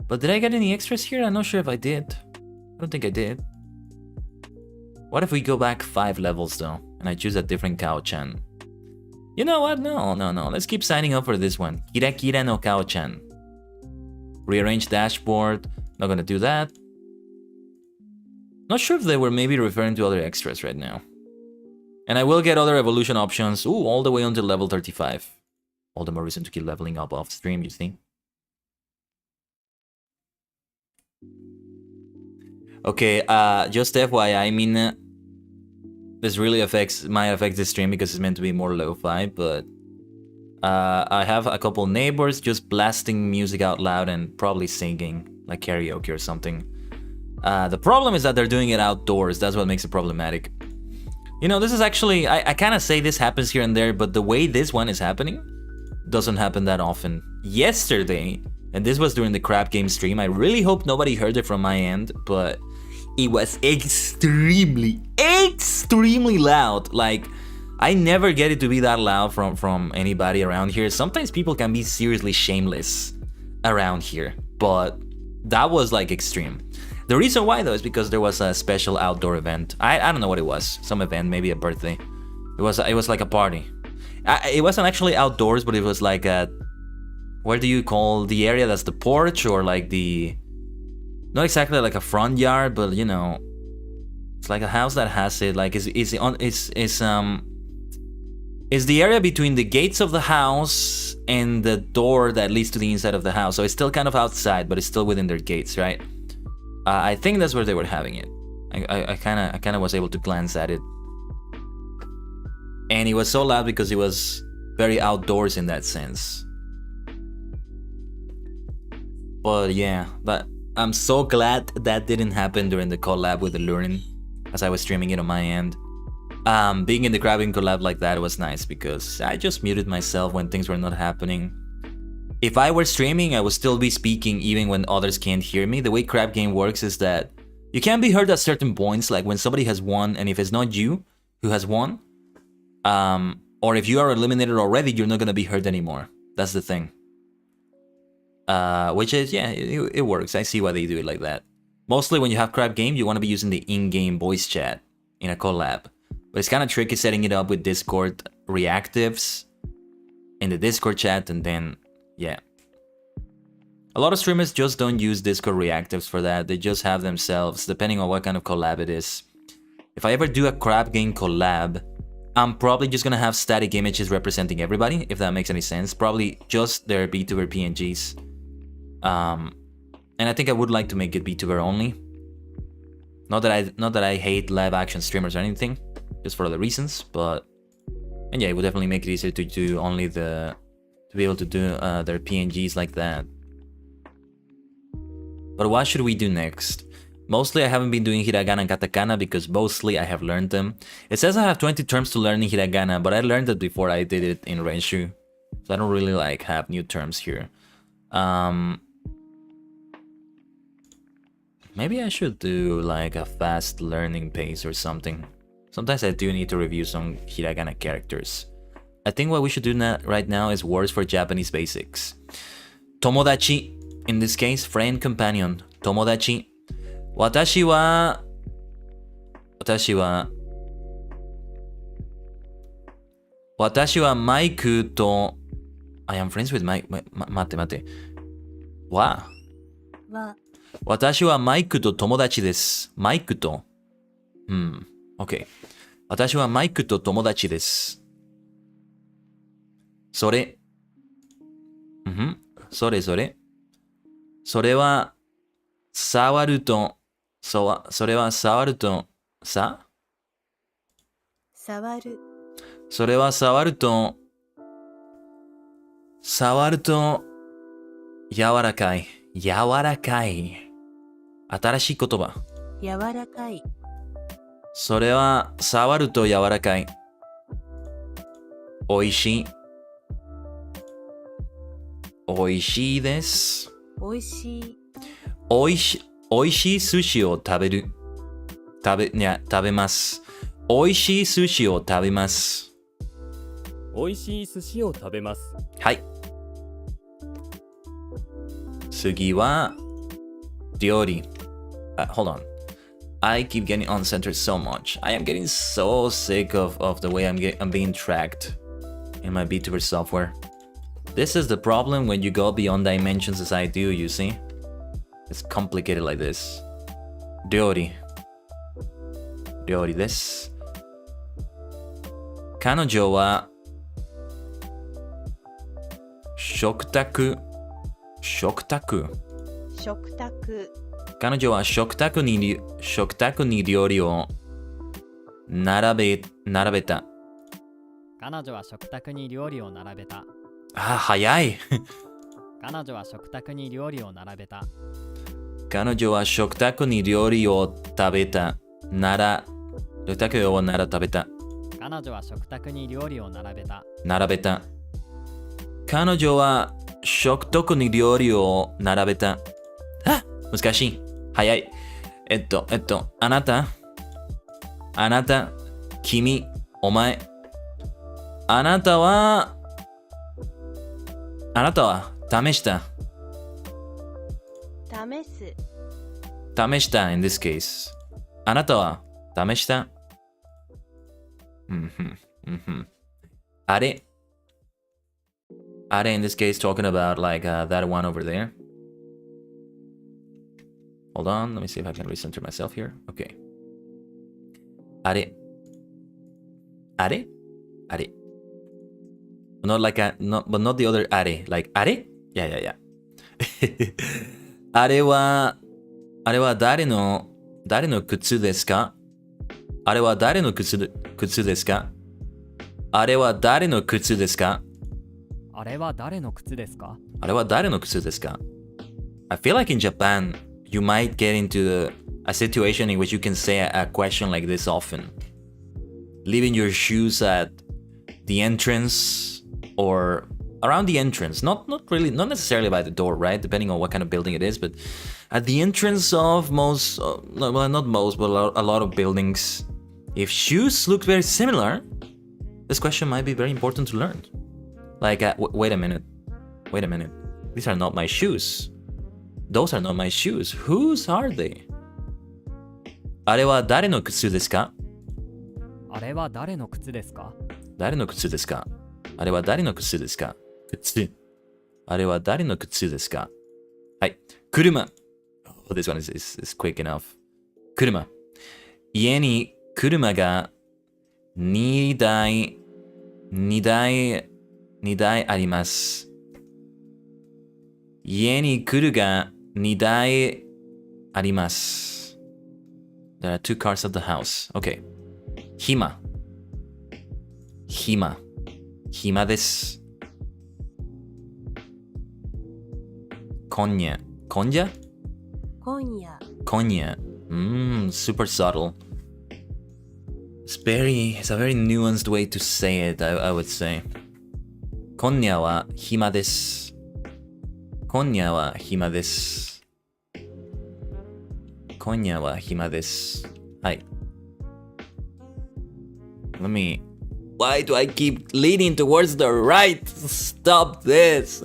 But did I get any extras here? I'm not sure if I did. I don't think I did. What if we go back 5 levels though, and I choose a different Kao-chan? You know what? No. Let's keep signing up for this one. Kira Kira no Kao-chan. Rearrange dashboard. Not gonna do that. Not sure if they were maybe referring to other extras right now. And I will get other evolution options. Ooh, all the way until level 35. All the more reason to keep leveling up off stream, you see. Okay, just FYI, I mean, this really might affect the stream because it's meant to be more lo-fi, but I have a couple neighbors just blasting music out loud and probably singing, like karaoke or something. The problem is that they're doing it outdoors. That's what makes it problematic. You know, this is actually, I kind of say this happens here and there, but the way this one is happening doesn't happen that often. Yesterday, and this was during the crap game stream, I really hope nobody heard it from my end, but it was extremely loud. Like, I never get it to be that loud from anybody around here. Sometimes people can be seriously shameless around here, but that was like extreme. The reason why though is because there was a special outdoor event. I don't know what it was. Some event, maybe a birthday. It was like a party. It wasn't actually outdoors, but it was like a, what do you call the area that's the porch, or like the, not exactly like a front yard, but you know, it's like a house that has it. Like it's the area between the gates of the house and the door that leads to the inside of the house. So it's still kind of outside, but it's still within their gates, right? I think that's where they were having it. I kind of was able to glance at it, and it was so loud because it was very outdoors in that sense. But yeah, but I'm so glad that didn't happen during the collab with the Lurin, as I was streaming it on my end. Being in the grabbing collab like that was nice because I just muted myself when things were not happening. If I were streaming, I would still be speaking even when others can't hear me. The way crab game works is that you can't be heard at certain points, like when somebody has won, and if it's not you who has won, or if you are eliminated already, you're not gonna be heard anymore. That's the thing. Which is, yeah, it works. I see why they do it like that. Mostly when you have crab game, you want to be using the in-game voice chat in a collab. But it's kind of tricky setting it up with Discord reactives in the Discord chat, and then, yeah. A lot of streamers just don't use Discord reactives for that. They just have themselves, depending on what kind of collab it is. If I ever do a crab game collab, I'm probably just gonna have static images representing everybody, if that makes any sense. Probably just their VTuber PNGs. And I think I would like to make it VTuber only. Not that I hate live action streamers or anything, just for other reasons, but, and yeah, it would definitely make it easier to do only to be able to do their PNGs like that. But what should we do next? Mostly I haven't been doing hiragana and katakana because mostly I have learned them. It says I have 20 terms to learn in hiragana, but I learned it before I did it in Renshu, so I don't really like have new terms here. Maybe I should do like a fast learning pace or something. Sometimes I do need to review some hiragana characters. I think what we should do right now is words for Japanese basics. Tomodachi, in this case, friend, companion. Tomodachi. Watashi wa Maiku to... I am friends with Mike. Mate. Wa? は Watashi wa Maiku to tomodachi desu. Maiku to. OK。私はマイクと友達です。それ。それ。それは、触ると、それは触ると、触る、それは触ると、柔らかい。新しい言葉。柔らかい、それは触ると柔らかい。おいしい。おいしいです。おいしい、おいしい寿司を食べます。おいしい寿司を食べます。美味しい寿司を食べます。はい。次は、料理。Hold on. I keep getting uncentered so much. I am getting so sick of the way I'm being tracked in my VTuber software. This is the problem when you go beyond dimensions as I do, you see? It's complicated like this. 料理です。彼女は食卓。彼女は食卓に料理を並べた。彼女は食卓に料理を並べた。早い。彼女は食卓に料理を並べた。彼女は食卓に料理を食べた。食卓を食べた。彼女は食卓に料理を並べた。彼女は食卓に料理を並べた。難しい。早い。あなた、君、お前。あなたは試した。試した in this case。あなたは試した。あれ in this case talking about like that one over there. Hold on, let me see if I can recenter myself here. Okay. あれ Not like but not the other あれ like あれ Yeah. あれは誰の靴ですか？あれは誰の靴ですか？あれは誰の靴ですか？あれは誰の靴ですか？あれは誰の靴ですか？ I feel like in Japan, you might get into a situation in which you can say a question like this often. Leaving your shoes at the entrance or around the entrance. Not necessarily by the door, right? Depending on what kind of building it is, but at the entrance of most, well, not most, but a lot of buildings. If shoes look very similar, this question might be very important to learn. Like, wait a minute. These are not my shoes. Those are not my shoes. Whose are they? あれは誰の靴ですか？あれは誰の靴ですか？誰の靴ですか？あれは誰の靴ですか？靴。あれは誰の靴ですか？はい。車。Oh, this one is quick enough. 車。家に車が2台あります。家に車が2台あります。There are two cars at the house. Okay. 暇です。今夜。Super subtle. It's a very nuanced way to say it, I would say. 今夜は暇です。今夜は暇です。はい。Why do I keep leaning towards the right? Stop this.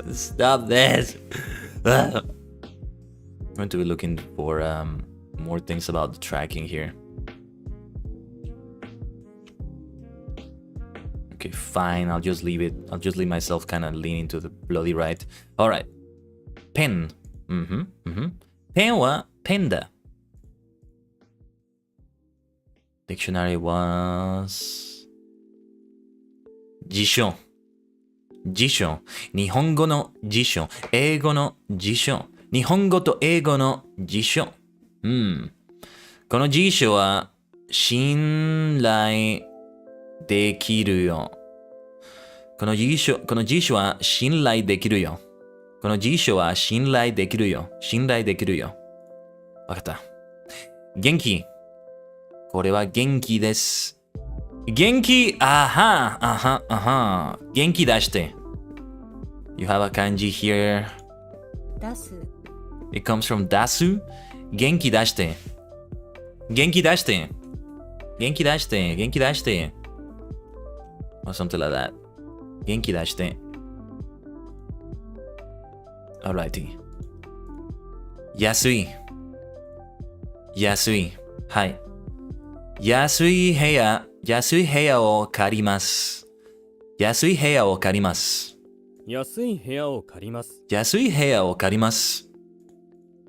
I'm going to be looking for more things about the tracking here. Okay, fine. I'll just leave it. I'll just leave myself kind of leaning to the bloody right. All right. Pen. ペンはペンだ。Dictionary was 辞書。辞書。日本語の辞書。英語の辞書。日本語と英語の辞書。この辞書は信頼できるよ。この辞書は信頼できるよ。この辞書は信頼できるよ。信頼できるよ。わかった。元気。これは元気です。元気、元気出して。You have a kanji here. 出す。It comes from 出す。元気出して。元気出して。元気出して。元気出して。Or something like that. 元気出して。Alrighty. 安い。安い。はい。安い部屋を借ります。安い部屋を借ります。安い部屋を借ります。安い部屋を借ります。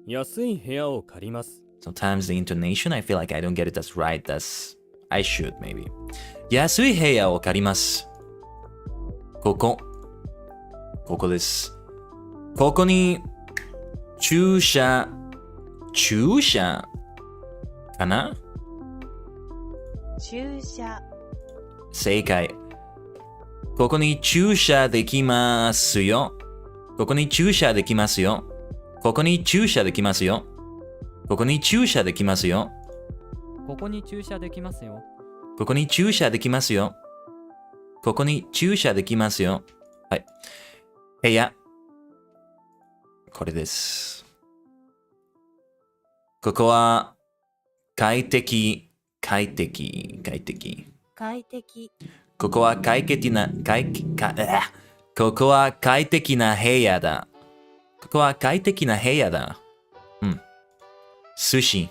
安い部屋を借ります。Sometimes the intonation, I feel like I don't get it as right as I should, maybe. 安い部屋を借ります。ここです。ここに駐車かな？注射。正解。ここに駐車できますよ。ここに駐車できますよ。ここに駐車できますよ。ここに駐車できますよ。ここに駐車できますよ。ここに駐車できますよ。ここに駐車できますよ。はい。部屋。これです。ここは快適。ここは快適な部屋だ。ここは快適な部屋だ。寿司。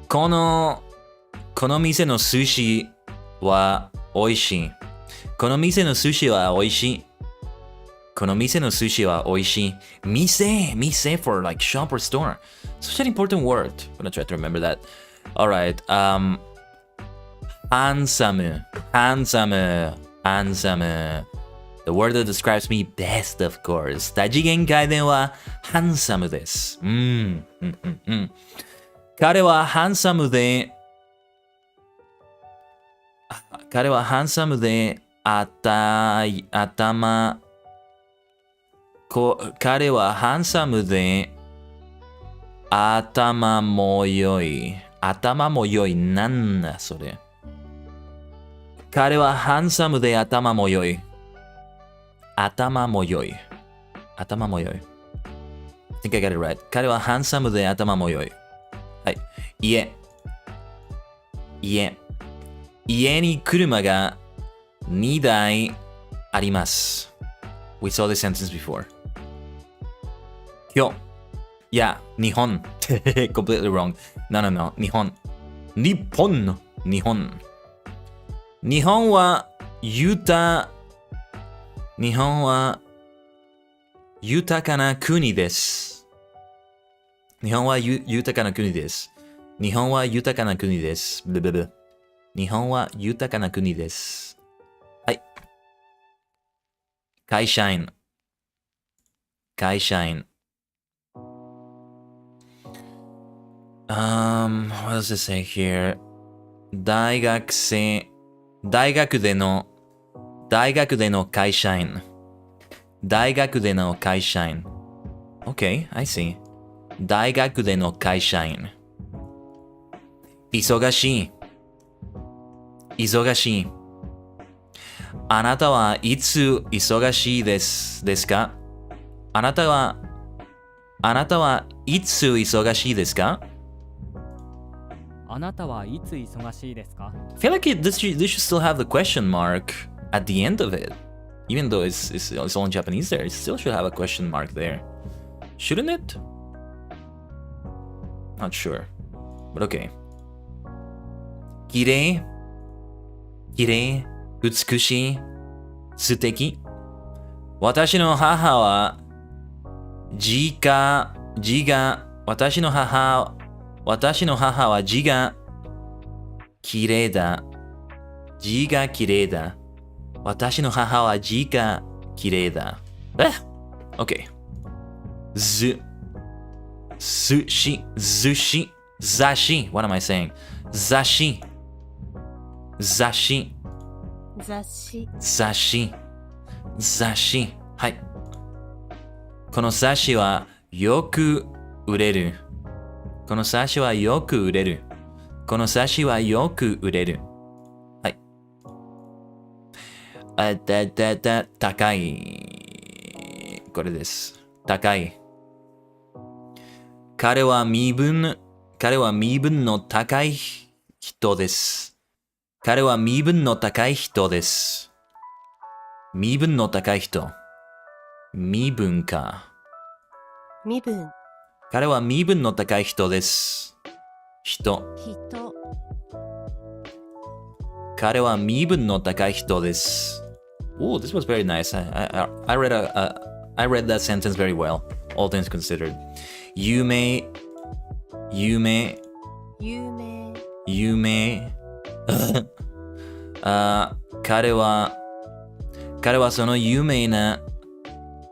この店の寿司は美味しい。この店の寿司は美味しい。この店の寿司は美味しい。店 for like shop or store. Such an important word. I'm gonna try to remember that. Alright. Handsome. The word that describes me best, of course. 多次元界伝は handsome です。彼はハンサムで彼はハンサムで頭も良い。なんだそれ。彼はハンサムで頭も良い。I think I got it right. 彼はハンサムで頭も良い。はい。家に車が2台あります。We saw this sentence before. 今日。いや、日本。completely wrong. No. 日本は豊かな国です。日本は豊かな国です。日本は豊かな国です。日本は豊かな国です。はい。会社員。What does it say here? 大学での会社員。Okay, I see. 大学での会社員。忙しい。あなたはいつ忙しいですか？あなたはいつ忙しいですか？あなたはいつ忙しいですか？ I feel like this should still have the question mark at the end of it. Even though it's all in Japanese there, it still should have a question mark there. Shouldn't it? Not sure. But okay. 綺麗、美しい、素敵。私の母は私の母私の母は字が綺麗だ。字が綺麗だ。私の母は字が綺麗だ。OK。ず、寿司、寿司、雑誌。What am I saying? 雑誌。雑誌。雑誌、雑誌。雑誌。はい。この雑誌はよく売れる。この雑誌はよく売れる。この雑誌はよく売れる。はい。高い。これです。高い。彼は身分の高い人です。彼は身分の高い人です。身分の高い人。身分か。身分、彼は身分の高い人です。人。人、彼は身分の高い人です。Oh, this was very nice. I read that sentence very well, all things considered. 有名、有名、有名。彼はその有名な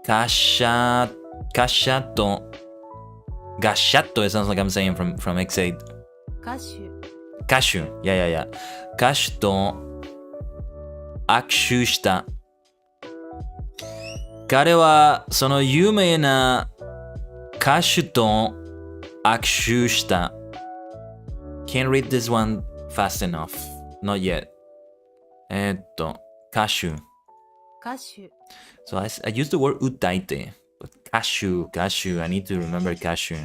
ガシャット it sounds like I'm saying from X8 歌手、歌手歌手と握手した。彼はその有名な歌手と握手した。Can't read this one fast enough. Not yet. 歌手。歌手、 So I use the word 歌いて。歌手。I need to remember 歌手。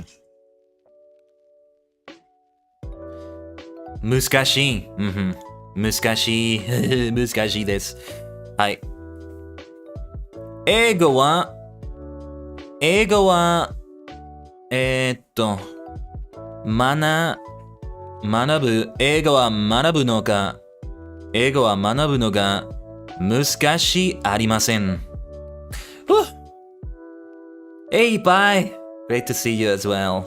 難しい。難しい。難しいです。はい。英語は、学ぶ、英語は学ぶのが、難しありません。Hey, bye! Great to see you as well.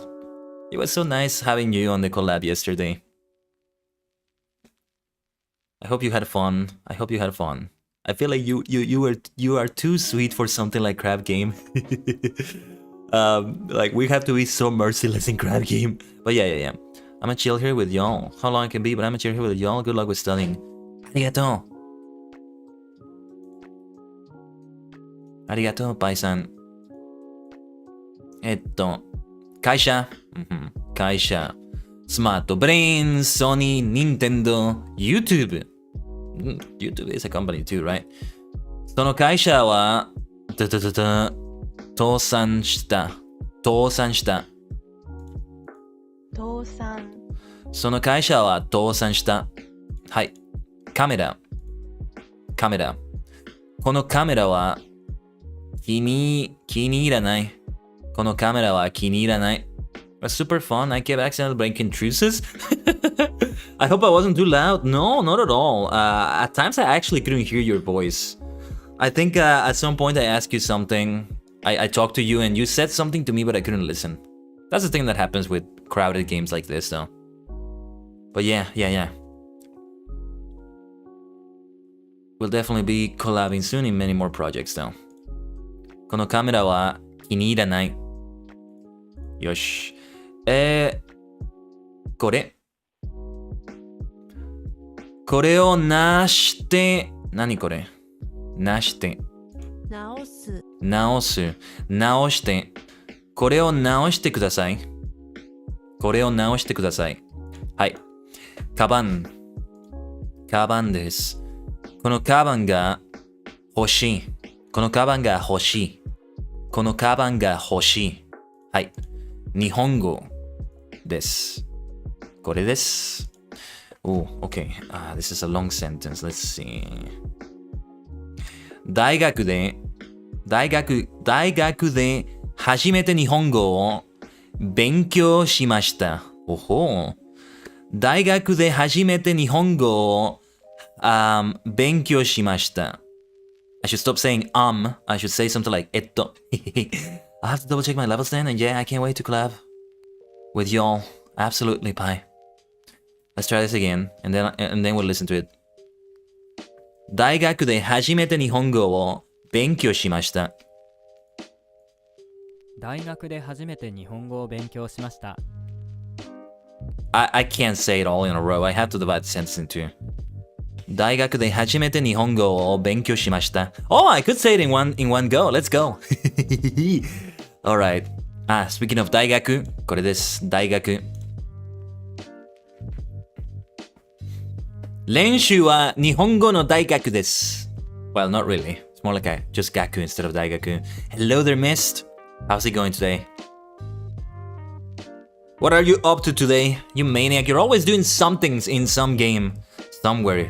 It was so nice having you on the collab yesterday. I hope you had fun. I feel like you are too sweet for something like Crab Game. Like we have to be so merciless in Crab Game. But yeah. I'm gonna chill here with y'all. How long it can be, but I'm gonna chill here with y'all. Good luck with studying. ありがとう。ありがとう、パイさん。会社。会社。スマートブレイン、ソニー、ニンテンドー、YouTube。YouTube is a company too, right? その会社は、倒産した。その会社は倒産した。はい。カメラ。このカメラは気に入らない。このカメラは気に入らない。Super fun. I kept accidentally breaking truces. I hope I wasn't too loud. No, not at all. At times I actually couldn't hear your voice. I think at some point I asked you something. I talked to you and you said something to me, but I couldn't listen. That's the thing that happens with crowded games like this, though. But yeah. We'll definitely be collabing soon in many more projects, though. このカメラは気に入らない。よし。これをなして、何これ？なして。直して。これを直してください。はい。カバンです。このカバンが欲しい。はい。日本語です。これです。Oh, okay. This is a long sentence. Let's see. 大学で初めて日本語を勉強しました。大学で初めて日本語を勉強しました。I should stop saying I should say something like I have to double check my levels then, and yeah, I can't wait to collab with y'all. Absolutely pie. Let's try this again, and then we'll listen to it. 大学で初めて日本語を勉強しました。大学で初めて日本語を勉強しました。I can't say it all in a row. I have to divide the sentence in two. 大学で初めて日本語を勉強しました。Oh, I could say it in one go. Let's go. Alright. Speaking of 大学、これです。大学。練習は日本語の大学です。Well, not really. It's more like just 学 instead of 大学。Hello there, Mist. How's it going today? What are you up to today? You maniac. You're always doing something in some game. Somewhere.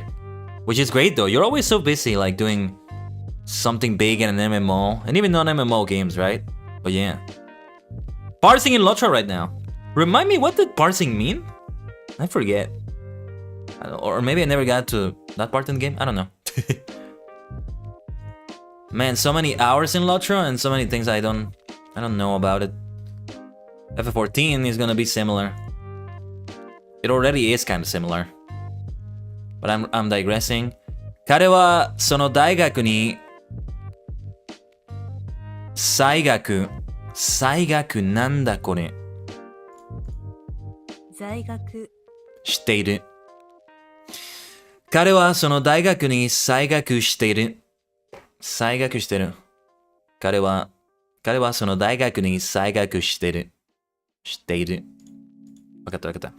Which is great though. You're always so busy like doing something big in an MMO. And even non-MMO games, right? But yeah. Parsing in Lotra right now. Remind me, what did parsing mean? I forget. Or maybe I never got to that part in the game. I don't know. Man, so many hours in Lotra and so many things I don't know about it. FF14 is gonna be similar. It already is kind of similar. But I'm digressing. 彼はその大学に在学なんだこれ在学している。彼はその大学に在学している。在学してる。彼はその大学に在学している。している。わかったわかった。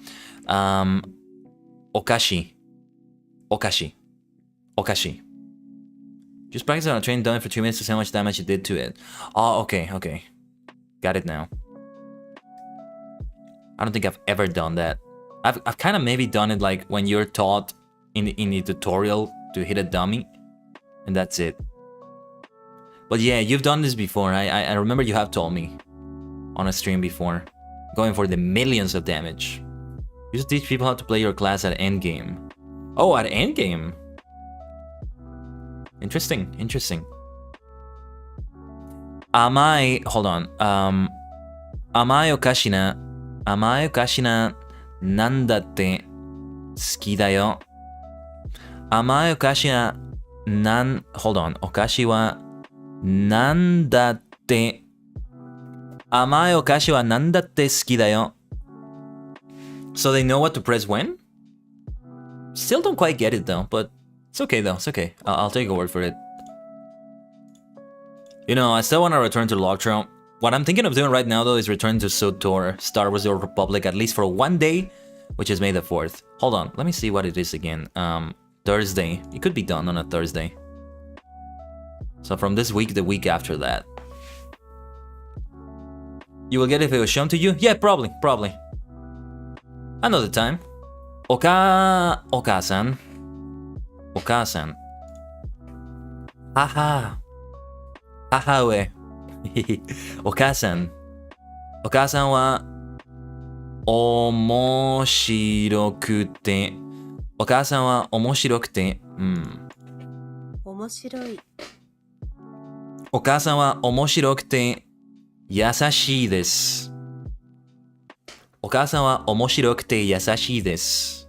おかしい。おかしい。おかしい。Just practice on a train done for 2 minutes to see how much damage you did to it. Oh, okay. Got it now. I don't think I've ever done that. I've kind of maybe done it like when you're taught in the tutorial to hit a dummy. And that's it. But yeah, you've done this before. I remember you have told me on a stream before. Going for the millions of damage. You just teach people how to play your class at endgame. Oh, at endgame. Interesting. Hold on. 甘いお菓子ななんだって好きだよ。甘いお菓子なHold on. お菓子はなんだって甘いお菓子はなんだって好きだよ。So they know what to press when? Still don't quite get it though, but it's okay though, it's okay. I'll take a word for it. You know, I still want to return to Logtron. What I'm thinking of doing right now though is return to SOTOR, Star Wars The Old Republic, at least for one day, which is May the 4th. Hold on, let me see what it is again. Thursday. It could be done on a Thursday. So from this week, the week after that. You will get it if it was shown to you? Yeah, probably. Another time. お母さん。母上。お母さんは面白くて。お母さんは面白くて。面白い。お母さんは面白くて優しいです。お母さんは面白くて優しいです。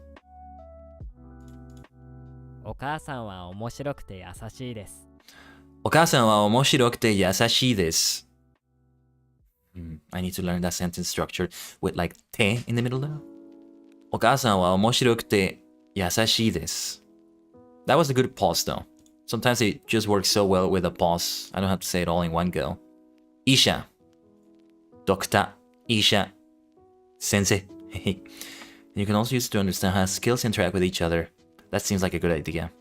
お母さんは面白くて優しいです。お母さんは面白くて優しいです。I need to learn that sentence structure with like て in the middle though. お母さんは面白くて優しいです。That was a good pause though. Sometimes it just works so well with a pause. I don't have to say it all in one go. 医者。Doctor. 医者。先生。You can also use it to understand how skills interact with each other. That seems like a good idea.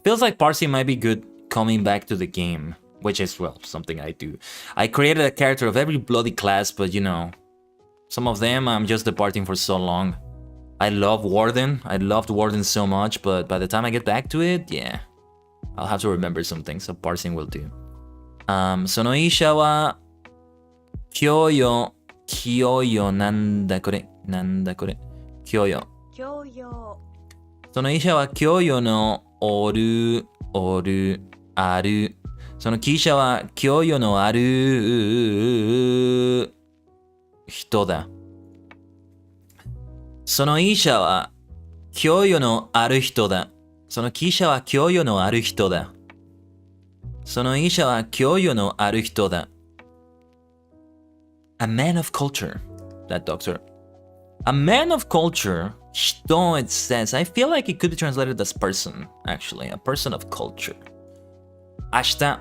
Feels like parsing might be good coming back to the game, which is, well, something I do. I created a character of every bloody class, but you know, some of them I'm just departing for so long. I love Warden. I loved Warden so much, but by the time I get back to it, yeah, I'll have to remember some things, so parsing will do. その医者は教養なんだこれ教養その医者は教養のあるその記者は教養のある人だその医者は教養のある人だ。その医者は教養のある人だ。その医者は教養のある人だ。A man of culture, that doctor. A man of culture, 人 it says. I feel like it could be translated as person, actually. A person of culture. 明日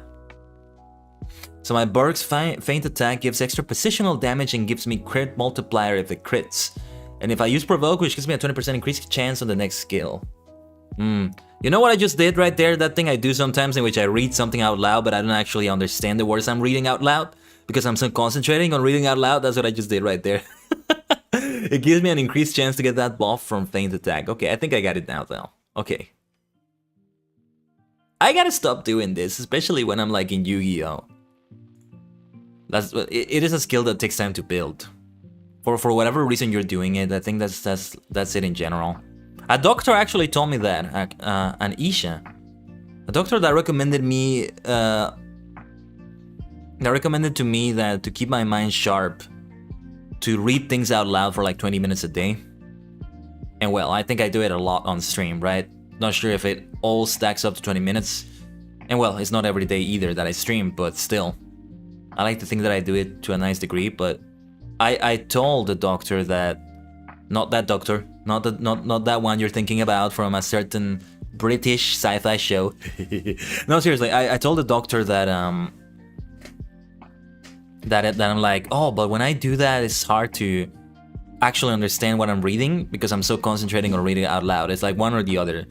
So my Borg's feint attack gives extra positional damage and gives me crit multiplier if it crits. And if I use provoke, which gives me a 20% increased chance on the next skill. You know what I just did right there? That thing I do sometimes in which I read something out loud, but I don't actually understand the words I'm reading out loud because I'm so concentrating on reading out loud. That's what I just did right there. It gives me an increased chance to get that buff from feint attack. Okay, I think I got it now though. Okay. I gotta stop doing this, especially when I'm like in Yu-Gi-Oh! It is a skill that takes time to build. For whatever reason you're doing it, I think that's it in general. A doctor actually told me that, an Isha. A doctor that recommended me, that recommended to me that to keep my mind sharp, to read things out loud for like 20 minutes a day. And well, I think I do it a lot on stream, right? Not sure if it all stacks up to 20 minutes. And well, it's not every day either that I stream, but still. I like to think that I do it to a nice degree, but I told the doctor that, not that doctor, not that one you're thinking about from a certain British sci-fi show. No, seriously, I told the doctor that that I'm like, oh, but when I do that, it's hard to actually understand what I'm reading because I'm so concentrating on reading it out loud. It's like one or the other.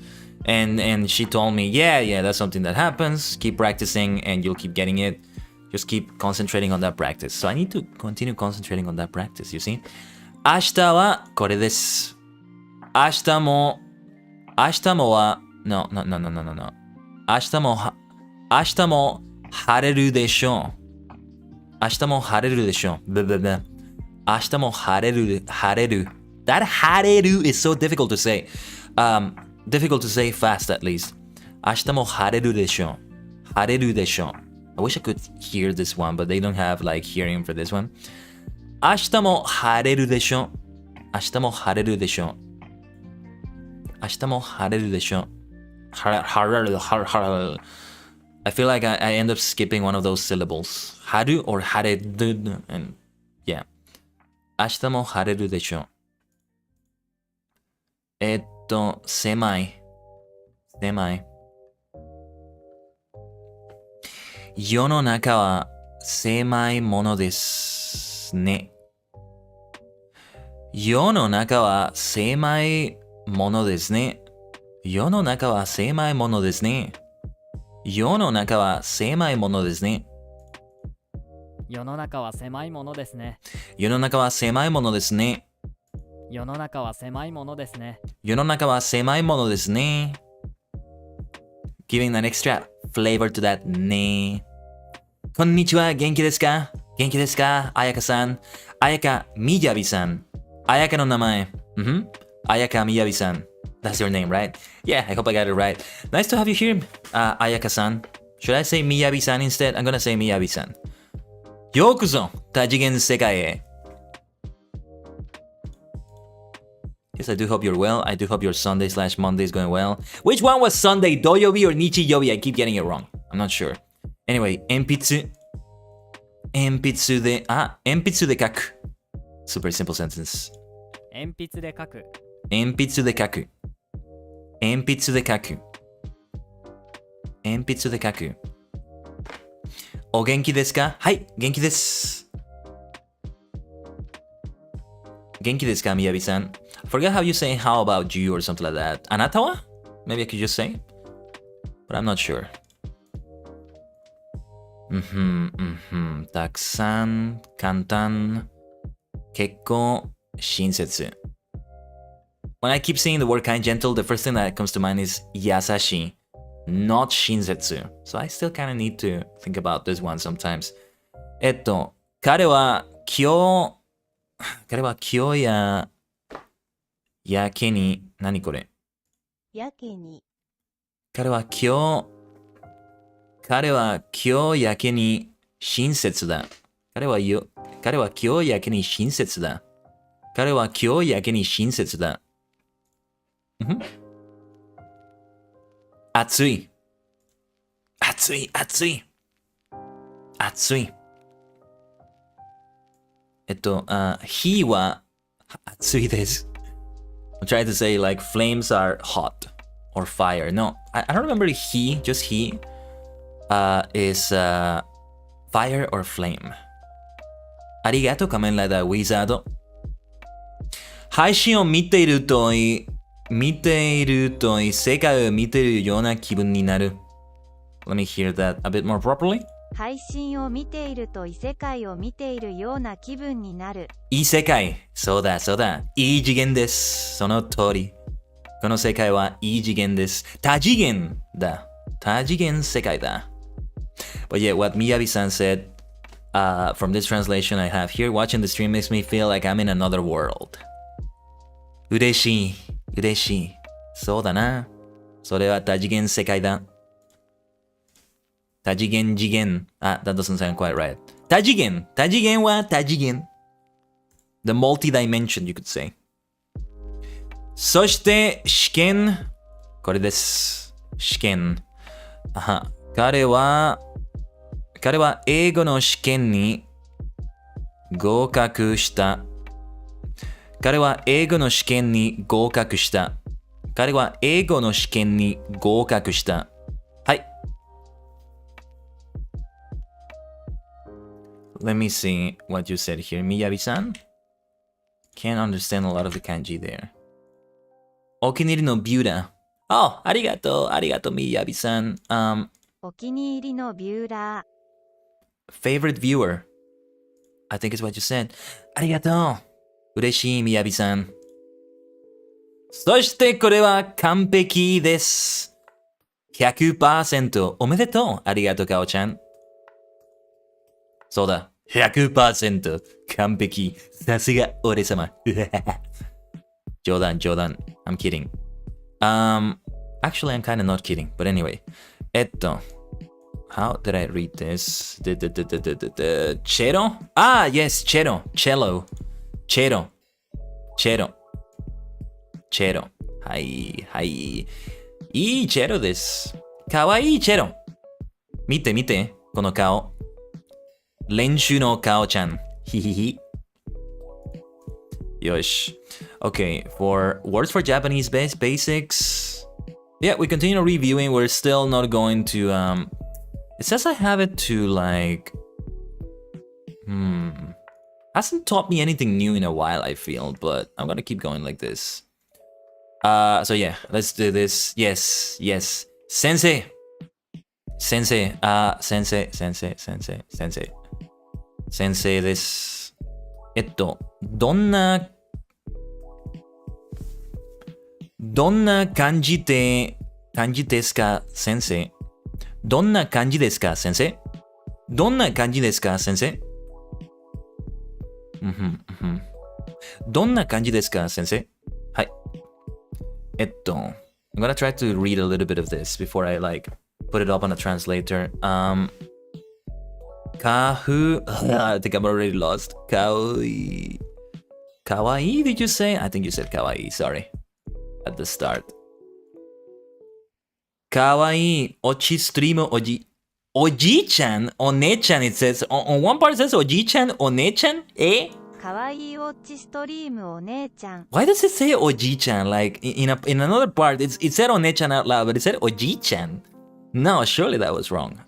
And she told me, yeah, that's something that happens. Keep practicing and you'll keep getting it. Just keep concentrating on that practice. So I need to continue concentrating on that practice, you see? 明日はこれです。明日もは、no. 明日も晴れるでしょう。明日も晴れるでしょう。明日も晴れる。That 晴れる is so difficult to say. Difficult to say fast at least. 明日も晴れるでしょう。晴れるでしょう。I wish I could hear this one, but they don't have like hearing for this one. 明日も晴れるでしょう。明日も晴れるでしょう。明日も晴れるでしょう。I feel like I end up skipping one of those syllables. 春 or 晴れる and yeah. 明日も晴れるでしょう。狭い。世の中は狭いものですね。世の中は狭いものですね。世の中は狭いものですね。世の中は狭いものですね。世の中は狭いものですね。世の中は狭いものですね。世の中は狭いものですね。世の中は狭いものですね。Giving an extra flavor to that ね。こんにちは、元気ですか？元気ですか？あやかさん。あやかみやびさん。あやかの名前。あやかみやびさん。That's your name, right? Yeah, I hope I got it right. Nice to have you here, Ayaka-san. Should I say Miyabi-san instead? I'm gonna say Miyabi-san. ようこそ、多次元世界へ。Yes, I do hope you're well. I do hope your Sunday/Monday is going well. Which one was Sunday? Doyobi or Nichiyobi? I keep getting it wrong. I'm not sure. Anyway, 鉛筆で書く。Super simple sentence. 鉛筆で書く。鉛筆で書く。鉛筆で書く。鉛筆で書く。お元気ですか？はい、元気です。元気ですか、みやびさん。Forget how you say how about you or something like that. あなたは？ Maybe I could just say. But I'm not sure. たくさん、簡単、結構、親切。When I keep saying the word kind gentle, the first thing that comes to mind is yasashi, not shinsetsu. So I still kind of need to think about this one sometimes. 彼は今日やけに、何これ？やけに。彼は今日やけに親切だ。彼は今日やけに親切だ。彼は今日やけに親切だ。暑い。暑い。火は暑いです。I'm trying to say like flames are hot or fire. No, I don't remember he, just he is fire or flame. ありがとう、仮面ライダーウィザード。配信を見ていると世界を見ているような気分になる。Let me hear that a bit more properly. 配信を見ていると異世界を見ているような気分になる。異世界。そうだ。いい次元です。その通り。この世界はいい次元です。多次元だ。多次元世界だ。But yeah, what Miyabi-san said from this translation I have here, watching the stream makes me feel like I'm in another world. 嬉しい。そうだな。それは多次元世界だ。多次元。that doesn't sound quite right. 多次元は多次元。The multi-dimension, you could say. そして試験。これです。試験。彼は英語の試験に合格した。彼は英語の試験に合格した。はい。Let me see what you said here. Miyabi-san? Can't understand a lot of the kanji there. お気に入りのビューラー。Oh, ありがとう、Miyabi-san. お気に入りのビューラー。Favorite viewer. I think it's what you said. ありがとう。嬉しい、Miyabi-san。そしてこれは完璧です。100% おめでとう。ありがとう、かおちゃん。そうだ。100% 完璧。さすが俺様。冗談。I'm kidding. Actually, I'm kind of not kidding. But anyway. How did I read this? Cello? Ah, yes, cello.はい。いいチェロです。かわいいチェロ。見て、この顔。練習の顔ちゃん。ひひひ。よし。Okay, for words for Japanese basics. Yeah, we continue reviewing. We're still not going to, it says I have it to like, hasn't taught me anything new in a while, I feel, but I'm gonna keep going like this. So yeah, let's do this. Yes. Sensei. Senseiです。どんな感じですか、先生？どんな感じですか、先生？どんな感じですか、先生？どんな感じですか、先生？はい。I'm gonna try to read a little bit of this before I like put it up on a translator. I think I'm already lost. Kawaii. Kawaii, did you say? I think you said kawaii, sorry. At the start. Kawaii, ochi stream Oji-chan, One-chan, it says. On one part it says Oji-chan, One-chan? Eh? かわいいウォッチストリームお姉ちゃん。 Why does it say Oji-chan? Like, in another part, it said One-chan out loud, but it said Oji-chan. No, surely that was wrong.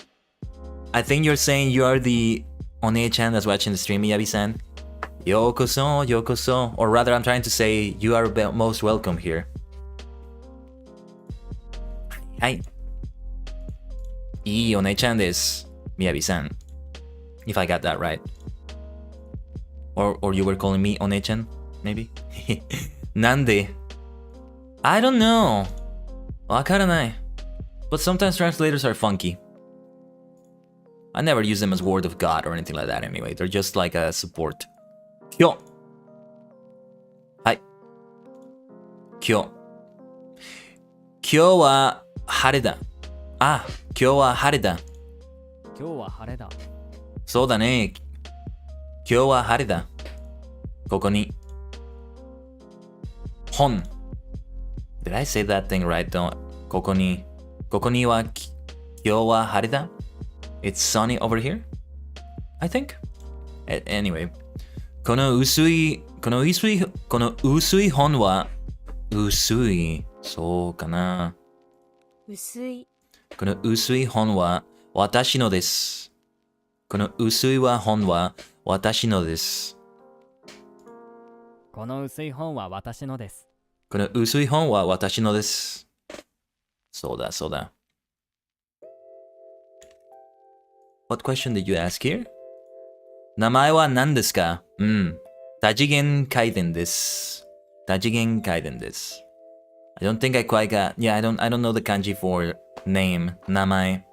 I think you're saying you are the One-chan that's watching the stream, Miyabi-san. Yokoso. Or rather, I'm trying to say you are most welcome here. Hi. いいお姉ちゃんです、Miyabi-san. If I got that right. Or you were calling me お姉ちゃん maybe? なんで I don't know. わからない。But sometimes translators are funky. I never use them as word of God or anything like that anyway. They're just like a support. 今日。はい。今日は晴れだ。あ、今日は晴れだ。今日は晴れだ。そうだね。今日は晴れだ。ここに。本 Did I say that thing right though? ここには今日は晴れだ It's sunny over here? I think. Anyway. この薄い本は薄いそうかな薄いこの薄い本は私のですこの薄い本は私のですこの薄い本は私のです。この薄い本は私のですそうだ What question did you ask here? 名前は何ですか多次元回転です。多次元回転です。I don't think I quite got... Yeah, I don't know the kanji for name, 名前.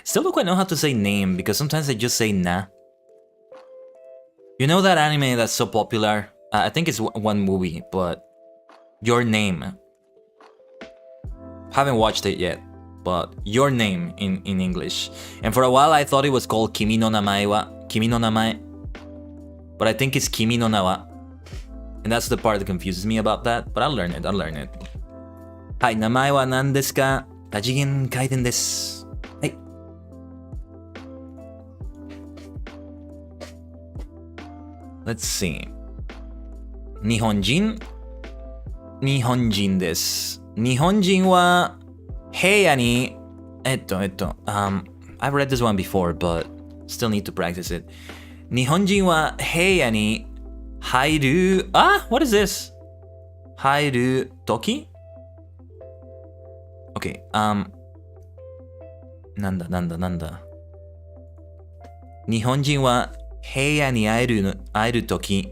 Still don't quite know how to say name because sometimes I just say na. You know that anime that's so popular? I think it's one movie, but Your Name. Haven't watched it yet, but Your Name in English. And for a while I thought it was called Kimi no Namae wa Kimi no Namae. But I think it's Kimi no Nawa. And that's the part that confuses me about that. But I'll learn it. はい、名前は何ですか？多次元回転です。はい。Let's see. 日本人です。日本人は部屋にI've read this one before, but still need to practice it. 日本人は部屋に入るwhat is this? 入る時 Okay, なんだ日本人は部屋に入る時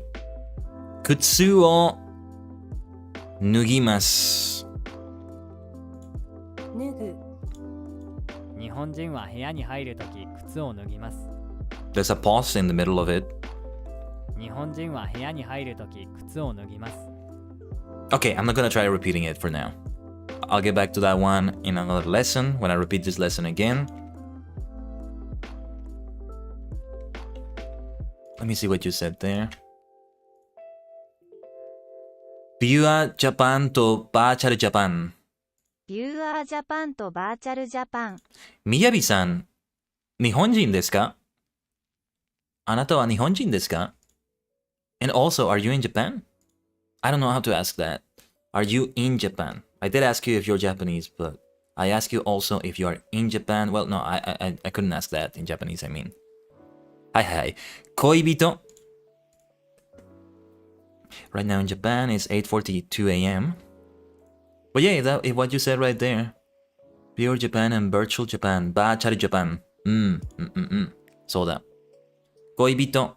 靴を脱ぎます脱ぐ日本人は部屋に入るとき靴を脱ぎます。There's a pause in the middle of it. 日本人は部屋に入るとき靴を脱ぎます。Okay, I'm not gonna try repeating it for now. I'll get back to that one in another lesson when I repeat this lesson again. Let me see what you said there. ビューアージャパンとバーチャルジャパン。ビューアージャパンとバーチャルジャパン。みやびさん、日本人ですか？あなたは日本人ですか？ And also, are you in Japan? I don't know how to ask that. Are you in Japan? I did ask you if you're Japanese, but I ask you also if you are in Japan. Well, no, I couldn't ask that in Japanese, I mean. はい。恋人 Right now in Japan, it's 8:42 a.m. But yeah, that what you said right there. Pure Japan and virtual Japan. Virtual Japan. そうだ。恋人。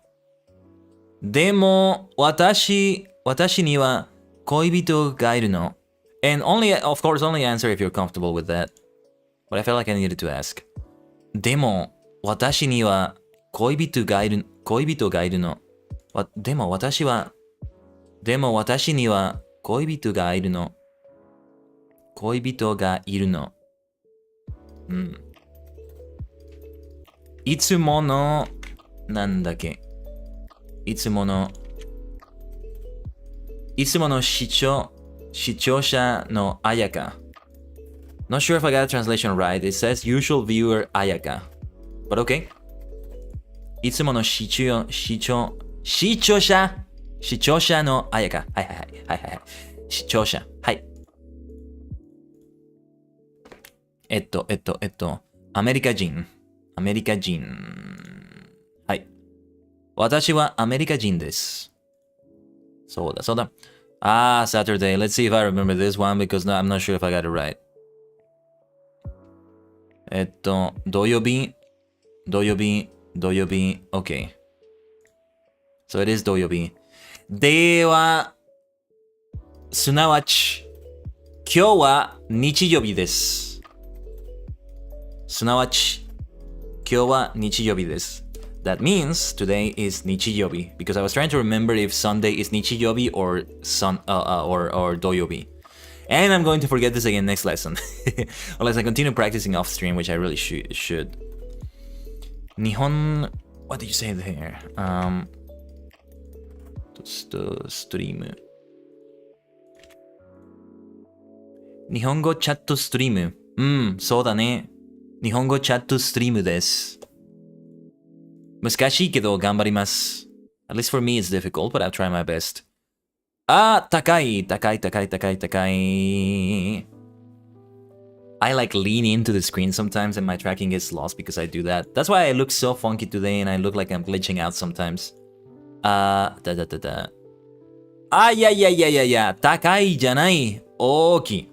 でも、私には恋人がいるの。And of course, only answer if you're comfortable with that. But I felt like I needed to ask. でも、私には恋人がいるの。でも私には恋人がいるの。恋人がいるの。いつもの、なんだっけ。いつもの視聴者のあやか。Not sure if I got the translation right. It says usual viewer あやか。But okay. いつもの視聴者のあやか。はい。視聴者。はい。アメリカ人。はい。私はアメリカ人です。そうだ。Saturday. Let's see if I remember this one because I'm not sure if I got it right. 土曜日。Okay. So it is 土曜日。では、すなわち、今日は日曜日です。すなわち、今日は日曜日です。That means today is 日曜日 because I was trying to remember if Sunday is 日曜日 or or 土曜日. And I'm going to forget this again next lesson. Unless I continue practicing off stream, which I really should. 日本 what did you say there? ストリーム日本語チャットストリーム。そうだね。日本語チャットストリームです。難しいけど頑張ります。At least for me it's difficult, but I'll try my best. 高い。I like lean into the screen sometimes and my tracking gets lost because I do that. That's why I look so funky today and I look like I'm glitching out sometimes. いや。高いじゃない。大きい。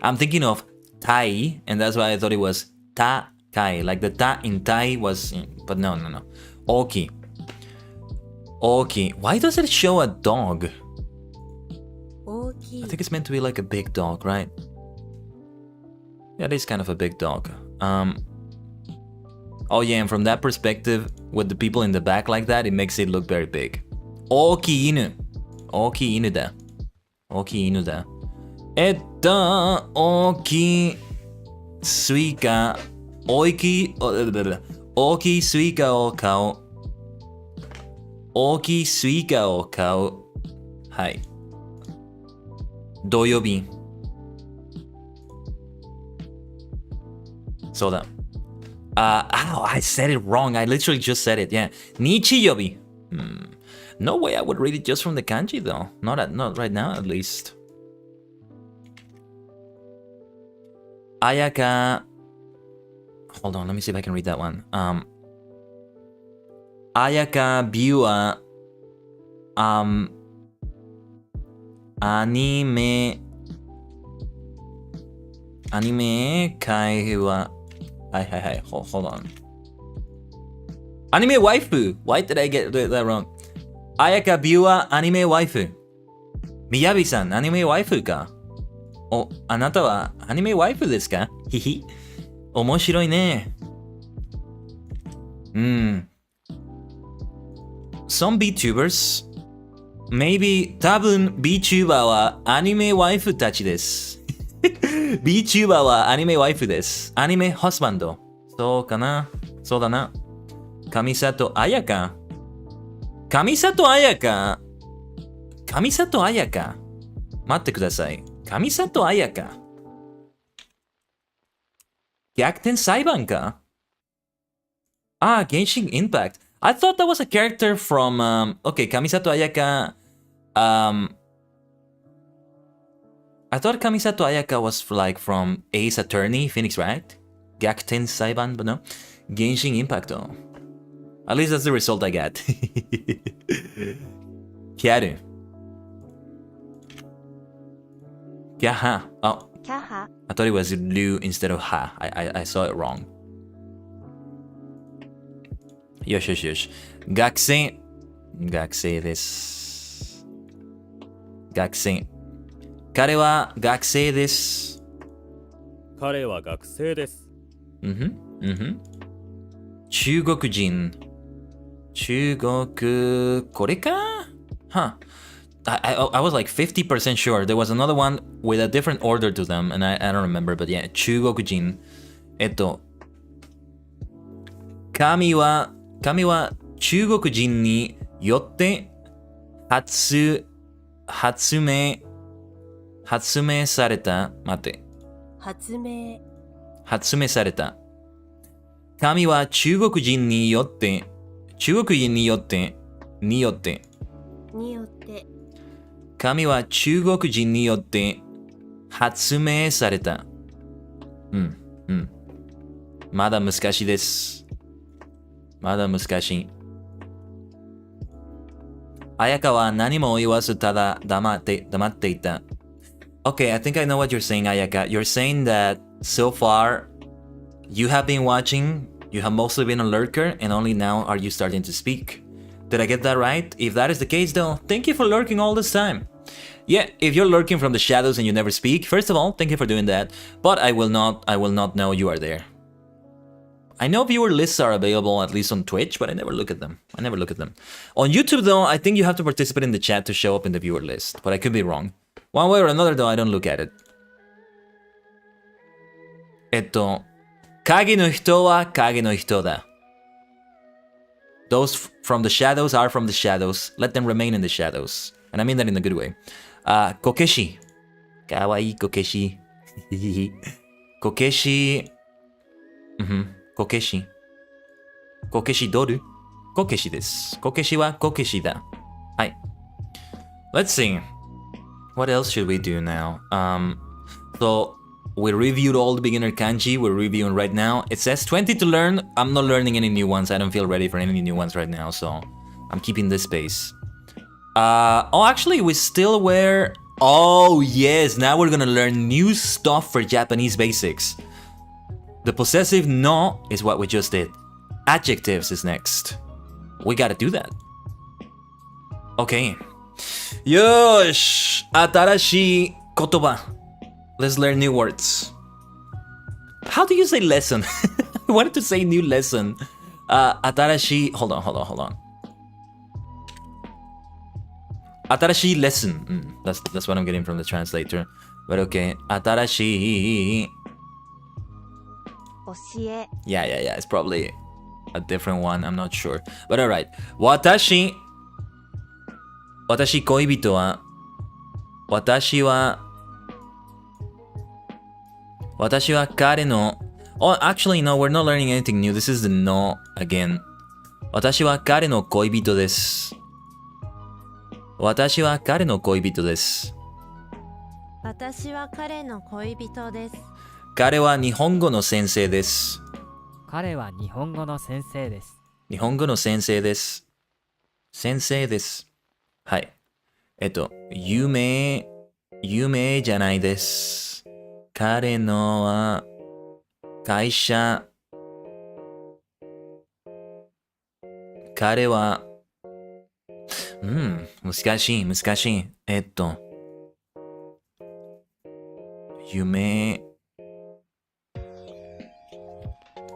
I'm thinking of Thai, and that's why I thought it was takai. Like the ta in Thai was, but no. 大きい。Why does it show a dog? 大き I い think it's meant to be like a big dog, right? Yeah, it is kind of a big dog. Oh yeah, and from that perspective, with the people in the back like that, it makes it look very big. 大きい犬だ。大きいスイカ、大きいスイカを買う。はい。土曜日。そうだ。I said it wrong. I literally just said it. Yeah. 日曜日。No way I would read it just from the kanji though. Not right now at least. Ayaka. Hold on, let me see if I can read that one. Ayaka Biwa. Anime kai wa. Hi. Hold on. Anime waifu. Why did I get that wrong? Ayaka Biwa anime waifu. Miyabi-san, anime waifu ka? あなたはアニメワイフですか？ひひ。面白いね。Some VTubers, maybe 多分 VTuber はアニメワイフたちです。VTuber はアニメワイフです。アニメホスバンド。そうかな？そうだな。上里彩香。待ってください。上里彩香。逆転裁判か？Genshin Impact. I thought that was a character from, okay, Kamisato Ayaka, I thought Kamisato Ayaka was like from Ace Attorney, Phoenix Wright? Gyakuten Saiban, but no. Genshin Impact though. At least that's the result I got. Kyaru. Kyaha. Oh. キャハ I thought it was Lu instead of Ha. I saw it wrong. よし。学生です。学生。彼は学生です。彼は学生です。中国人。これか？ Huh. I was like 50% sure. There was another one with a different order to them, and I don't remember, but yeah, 中国人。神は中国人によって発明された。待って。発明された。神は中国人によって神は中国人によって発明された。まだ難しいです。彩香は何も言わずただ黙っていた。Okay, I think I know what you're saying, Ayaka. You're saying that so far you have been watching, you have mostly been a lurker, and only now are you starting to speak. Did I get that right? If that is the case though, thank you for lurking all this time. Yeah, if you're lurking from the shadows and you never speak, first of all, thank you for doing that. But I will not know you are there. I know viewer lists are available at least on Twitch, but I never look at them. On YouTube though, I think you have to participate in the chat to show up in the viewer list, but I could be wrong. One way or another though, I don't look at it. 影の人は影の人だ。Those from the shadows are from the shadows. Let them remain in the shadows. And I mean that in a good way. こけしかわいいこけし。こけし。こけし。こけしドルこけしです。こけしはこけしだ。はい。Let's see. What else should we do now? So we reviewed all the beginner kanji. We're reviewing right now. It says 20 to learn. I'm not learning any new ones. I don't feel ready for any new ones right now, so I'm keeping this pace. Oh, actually, we still were... Oh, yes. Now we're gonna learn new stuff for Japanese basics. The possessive no is what we just did. Adjectives is next. We gotta do that. Okay. Yosh! 新しい言葉. Let's learn new words. How do you say lesson? I wanted to say new lesson. 新しい... Hold on. 新しい lesson. That's what I'm getting from the translator. But okay. 新しい... 教え Yeah. It's probably a different one. I'm not sure. But alright. 私恋人は彼の Oh, actually, no, we're not learning anything new. This is the no again. 私は彼の恋人です。私は彼の恋人です。私は彼の恋人です。彼は日本語の先生です。彼は日本語の先生です。日本語の先生です。先生です。はい。有名じゃないです。彼のは会社。彼は難しい。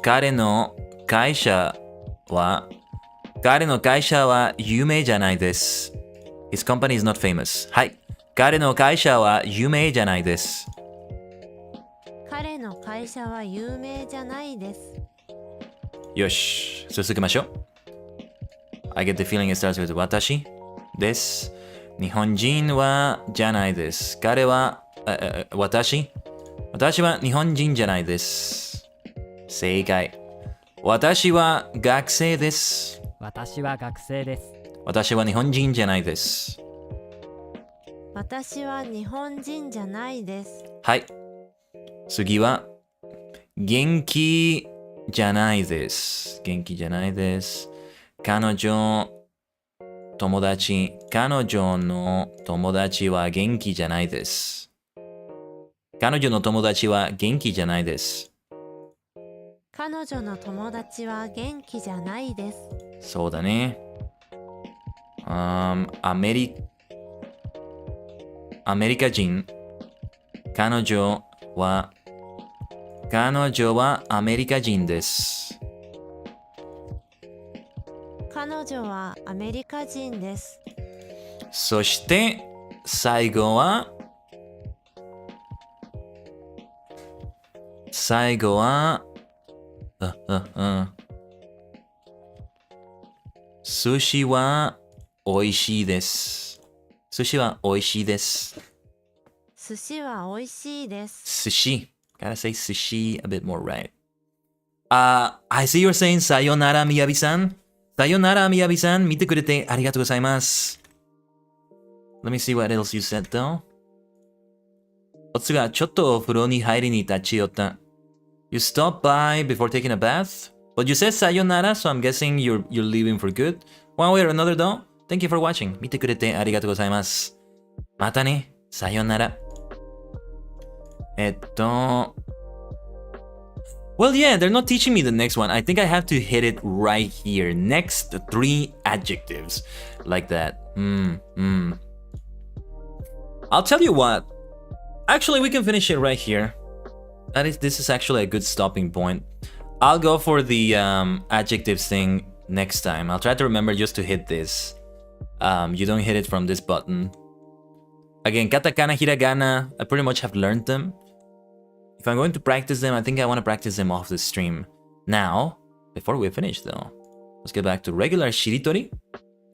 彼の会社は有名じゃないです。His company is not famous. はい。彼の会社は有名じゃないです。彼の会社は有名じゃないです。よし。続けましょう。I get the feeling it starts with 私です。日本人はじゃないです。彼は、私は日本人じゃないです。正解。私は学生です。私は学生です。私は日本人じゃないです。私は日本人じゃないです。はい。次は、元気じゃないです。元気じゃないです。彼女の友達は元気じゃないです。彼女の友達は元気じゃないです。彼女の友達は元気じゃないです。そうだね。アメリカ人。彼女はアメリカ人です。彼女はアメリカ人です。そして最後は寿司は美味しいです。寿司は美味しいです。寿司は美味しいです。寿司。Gotta say sushi a bit more right. I see you're saying さよならみやびさん。さよならみやびさん。見てくれてありがとうございます。Let me see what else you said though. おつがちょっとお風呂に入りに立ち寄った。You stopped by before taking a bath? But you said さよなら, so I'm guessing you're leaving for good. One way or another though, thank you for watching. 見てくれてありがとうございます。またね。さよなら。Well, yeah, they're not teaching me the next one. I think I have to hit it right here. Next 3 adjectives. Like that. I'll tell you what. Actually, we can finish it right here. This is actually a good stopping point. I'll go for the adjectives thing next time. I'll try to remember just to hit this. You don't hit it from this button. Again, katakana, hiragana, I pretty much have learned them. If I'm going to practice them, I think I want to practice them off the stream. Now, before we finish though, let's get back to regular shiritori.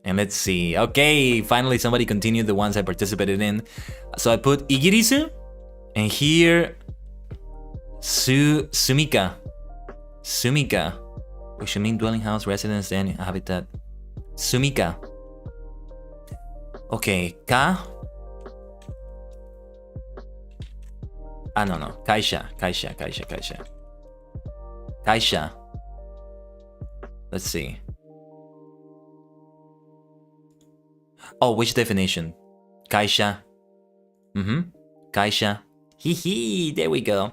And let's see. Okay, finally somebody continued the ones I participated in. So I put igirisu, And here, Sumika. Sumika, which should mean dwelling house, residence, and habitat. Sumika. Okay, Ka. Ah, no. Kaisha. Let's see. Oh, which definition? Kaisha. Kaisha. Hee, there we go.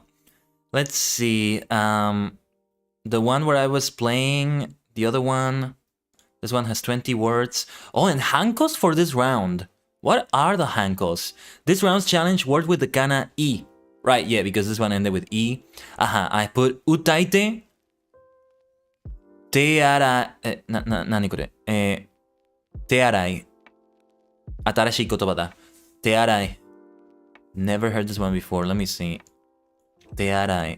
Let's see. The one where I was playing, the other one. This one has 20 words. Oh, and hankos for this round. What are the hankos? This round's challenge word with the kana I. Right, yeah, because this one ended with I. I put utaite. Tearai. Nani kore? Tearai. Atarashii kotoba da. Tearai. Never heard this one before. Let me see. Tearai.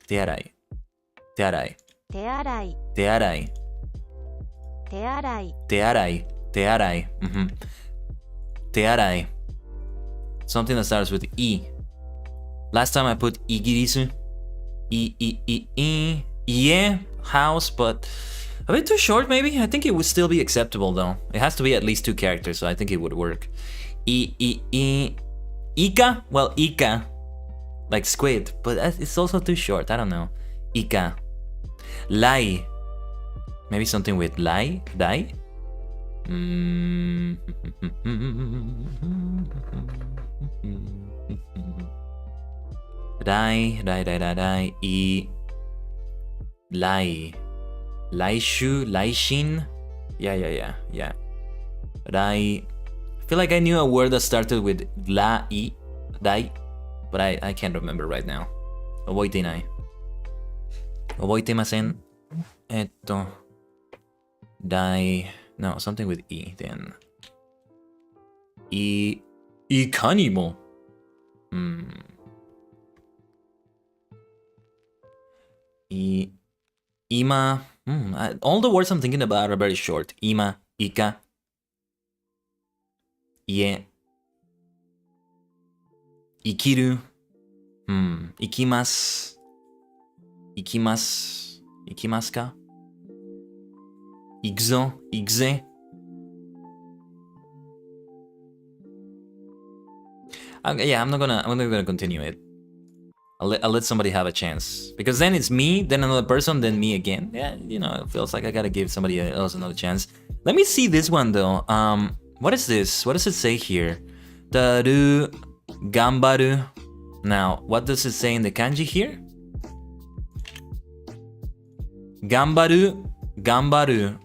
Tearai. Tearai. Tearai. Tearai. Tearai. Tearai. Tearai. Tearai. Something that starts with E. Last time I put igirisu. Yeah, house, but a bit too short maybe? I think it would still be acceptable though. It has to be at least 2 characters, so I think it would work. Ika? Well, Ika. Like squid, but it's also too short. I don't know. Ika. Lai. Maybe something with lai? Dai? Dai. I. Lai. Laishu. Laishin. Yeah. Dai. I feel like I knew a word that started with la-i. Dai. But I can't remember right now. Oboitenai. Oboitemasen. Dai. No, something with E then. Ikanimo. Ima. All the words I'm thinking about are very short. Ima. Ika. Ie. Ikiru. Ikimasu. Ikimasu ka? Igzo. Igze. Yeah, I'm not gonna continue it. I'll let somebody have a chance, because then it's me, then another person, then me again. Yeah, you know, it feels like I gotta give somebody else another chance. Let me see this one though. What is this? What does it say here? Taru gambaru. Now, what does it say in the kanji here? Gambaru,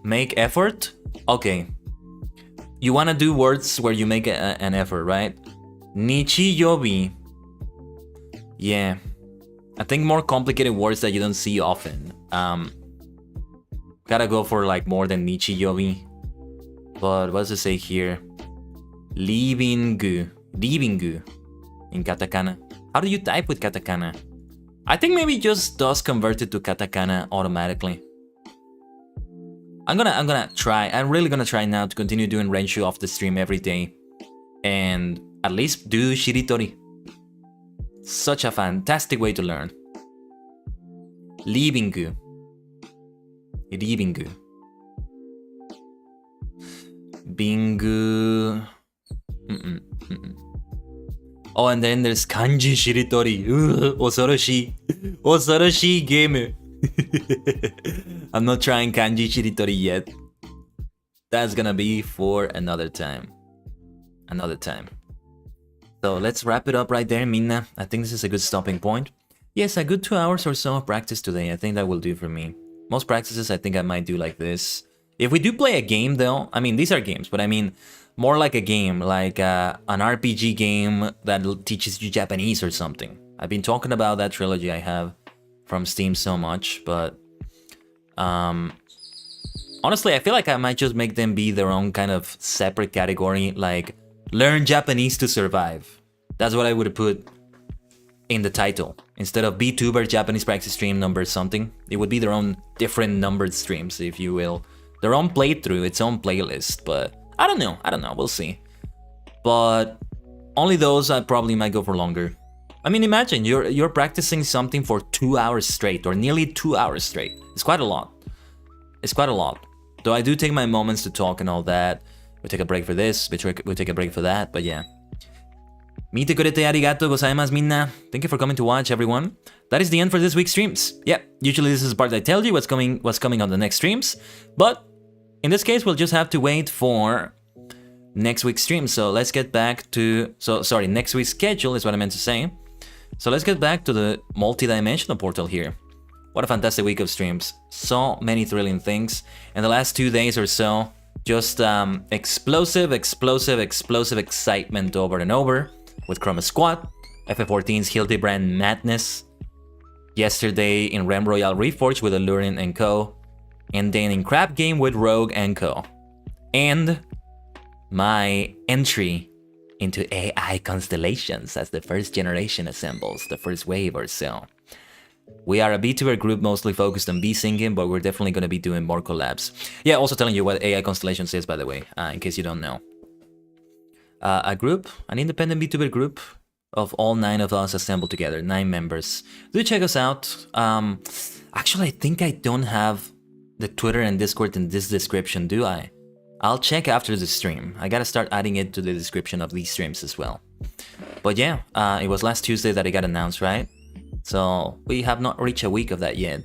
make effort. Okay, you wanna do words where you make an effort, right? Nichiyobi. Yeah, I think more complicated words that you don't see often. Gotta go for like more than Nichiyobi. But what does it say here? Leaving in katakana. How do you type with katakana? I think maybe it just does convert it to katakana automatically. I'm gonna try. I'm really gonna try now to continue doing renshu off the stream every day, and at least do shiritori. Such a fantastic way to learn. Leaving. Bingu. Oh, and then there's kanji shiritori. Osoroshi game. I'm not trying kanji shiritori yet. That's gonna be for another time. So let's wrap it up right there, Minna. I think this is a good stopping point. Yes, a good 2 hours or so of practice today. I think that will do for me. Most practices I think I might do like this. If we do play a game though, I mean, these are games, but I mean more like a game, like an RPG game that teaches you Japanese or something. I've been talking about that trilogy I have from Steam so much, but honestly, I feel like I might just make them be their own kind of separate category, like learn Japanese to survive. That's what I would put in the title. Instead of VTuber Japanese practice stream number something, it would be their own different numbered streams, if you will. Their own playthrough, its own playlist, but I don't know, we'll see. But only those I probably might go for longer. I mean, imagine you're practicing something for 2 hours straight, or nearly 2 hours straight. It's quite a lot. It's quite a lot. Though I do take my moments to talk and all that. We take a break for this, we take a break for that, but yeah. 見てくれてありがとうございます、みんな. Thank you for coming to watch, everyone. That is the end for this week's streams. Yeah, usually this is the part I tell you what's coming on the next streams. But in this case, we'll just have to wait for next week's stream. So let's get back to... Sorry, next week's schedule is what I meant to say. So let's get back to the multi-dimensional portal here. What a fantastic week of streams. So many thrilling things. And the last 2 days or so, just explosive excitement over and over. With Chroma Squad, FF14's Hildebrand Madness, yesterday in Rem Royale Reforged with Allurin and Co, and then in Crab Game with Rogue and Co. And my entry into AI Constellations as the first generation assembles, the first wave or so. We are a VTuber group mostly focused on VSinging, but we're definitely going to be doing more collabs. Yeah, also telling you what AI Constellations is, by the way, in case you don't know. A group, an independent VTuber group of all 9 of us assembled together, 9 members. Do check us out. Actually, I think I don't have the Twitter and Discord in this description, do I? I'll check after the stream. I gotta start adding it to the description of these streams as well. But yeah, it was last Tuesday that it got announced, right? So we have not reached a week of that yet.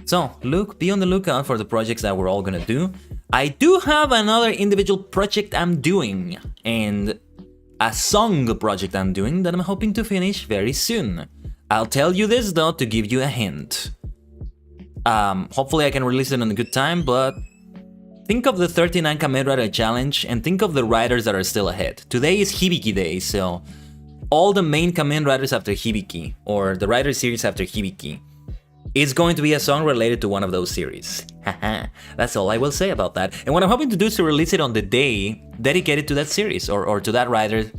So be on the lookout for the projects that we're all gonna do. I do have another individual project I'm doing, and a song project I'm doing that I'm hoping to finish very soon. I'll tell you this though to give you a hint. Hopefully I can release it on a good time, but think of the 39 Kamen Rider challenge and think of the riders that are still ahead. Today is Hibiki Day, so all the main Kamen Riders after Hibiki, or the Rider series after Hibiki, is going to be a song related to one of those series. That's all I will say about that. And what I'm hoping to do is to release it on the day dedicated to that series, or to that rider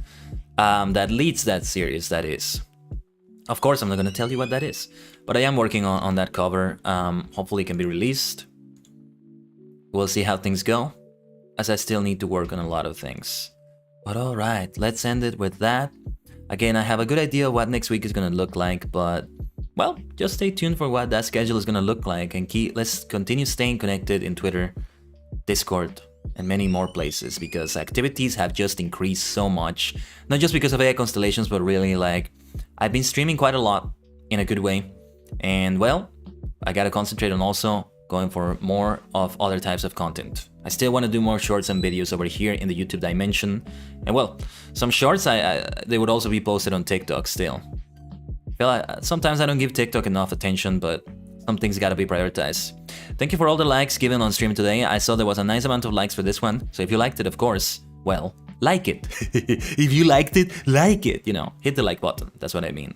that leads that series, that is. Of course, I'm not going to tell you what that is, but I am working on that cover. Hopefully it can be released. We'll see how things go, as I still need to work on a lot of things. But alright, let's end it with that. Again, I have a good idea of what next week is going to look like, but... well, just stay tuned for what that schedule is gonna look like, and let's continue staying connected in Twitter, Discord, and many more places, because activities have just increased so much. Not just because of AI Constellations, but really, like, I've been streaming quite a lot, in a good way. And, well, I gotta concentrate on also going for more of other types of content. I still want to do more shorts and videos over here in the YouTube dimension. And, well, some shorts, they would also be posted on TikTok still. Sometimes I don't give TikTok enough attention, but some things gotta be prioritized. Thank you for all the likes given on stream today. I saw there was a nice amount of likes for this one, so if you liked it, of course, well, like it. If you liked it, like it. You know, hit the like button, that's what I mean.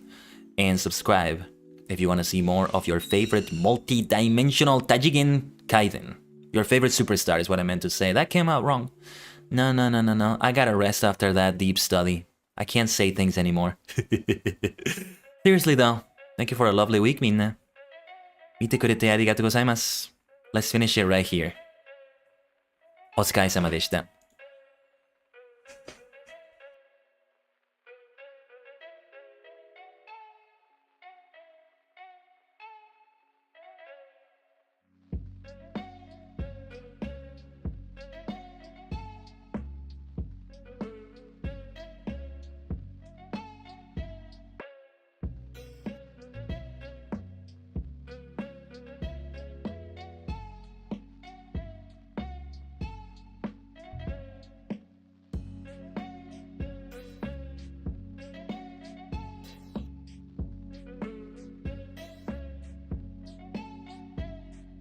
And subscribe if you want to see more of your favorite multi-dimensional Tajigen Kaiden. Your favorite superstar is what I meant to say. That came out wrong. No. I gotta rest after that deep study. I can't say things anymore. Seriously though, thank you for a lovely week, minna. 見てくれてありがとうございます. Let's finish it right here. お疲れ様でした。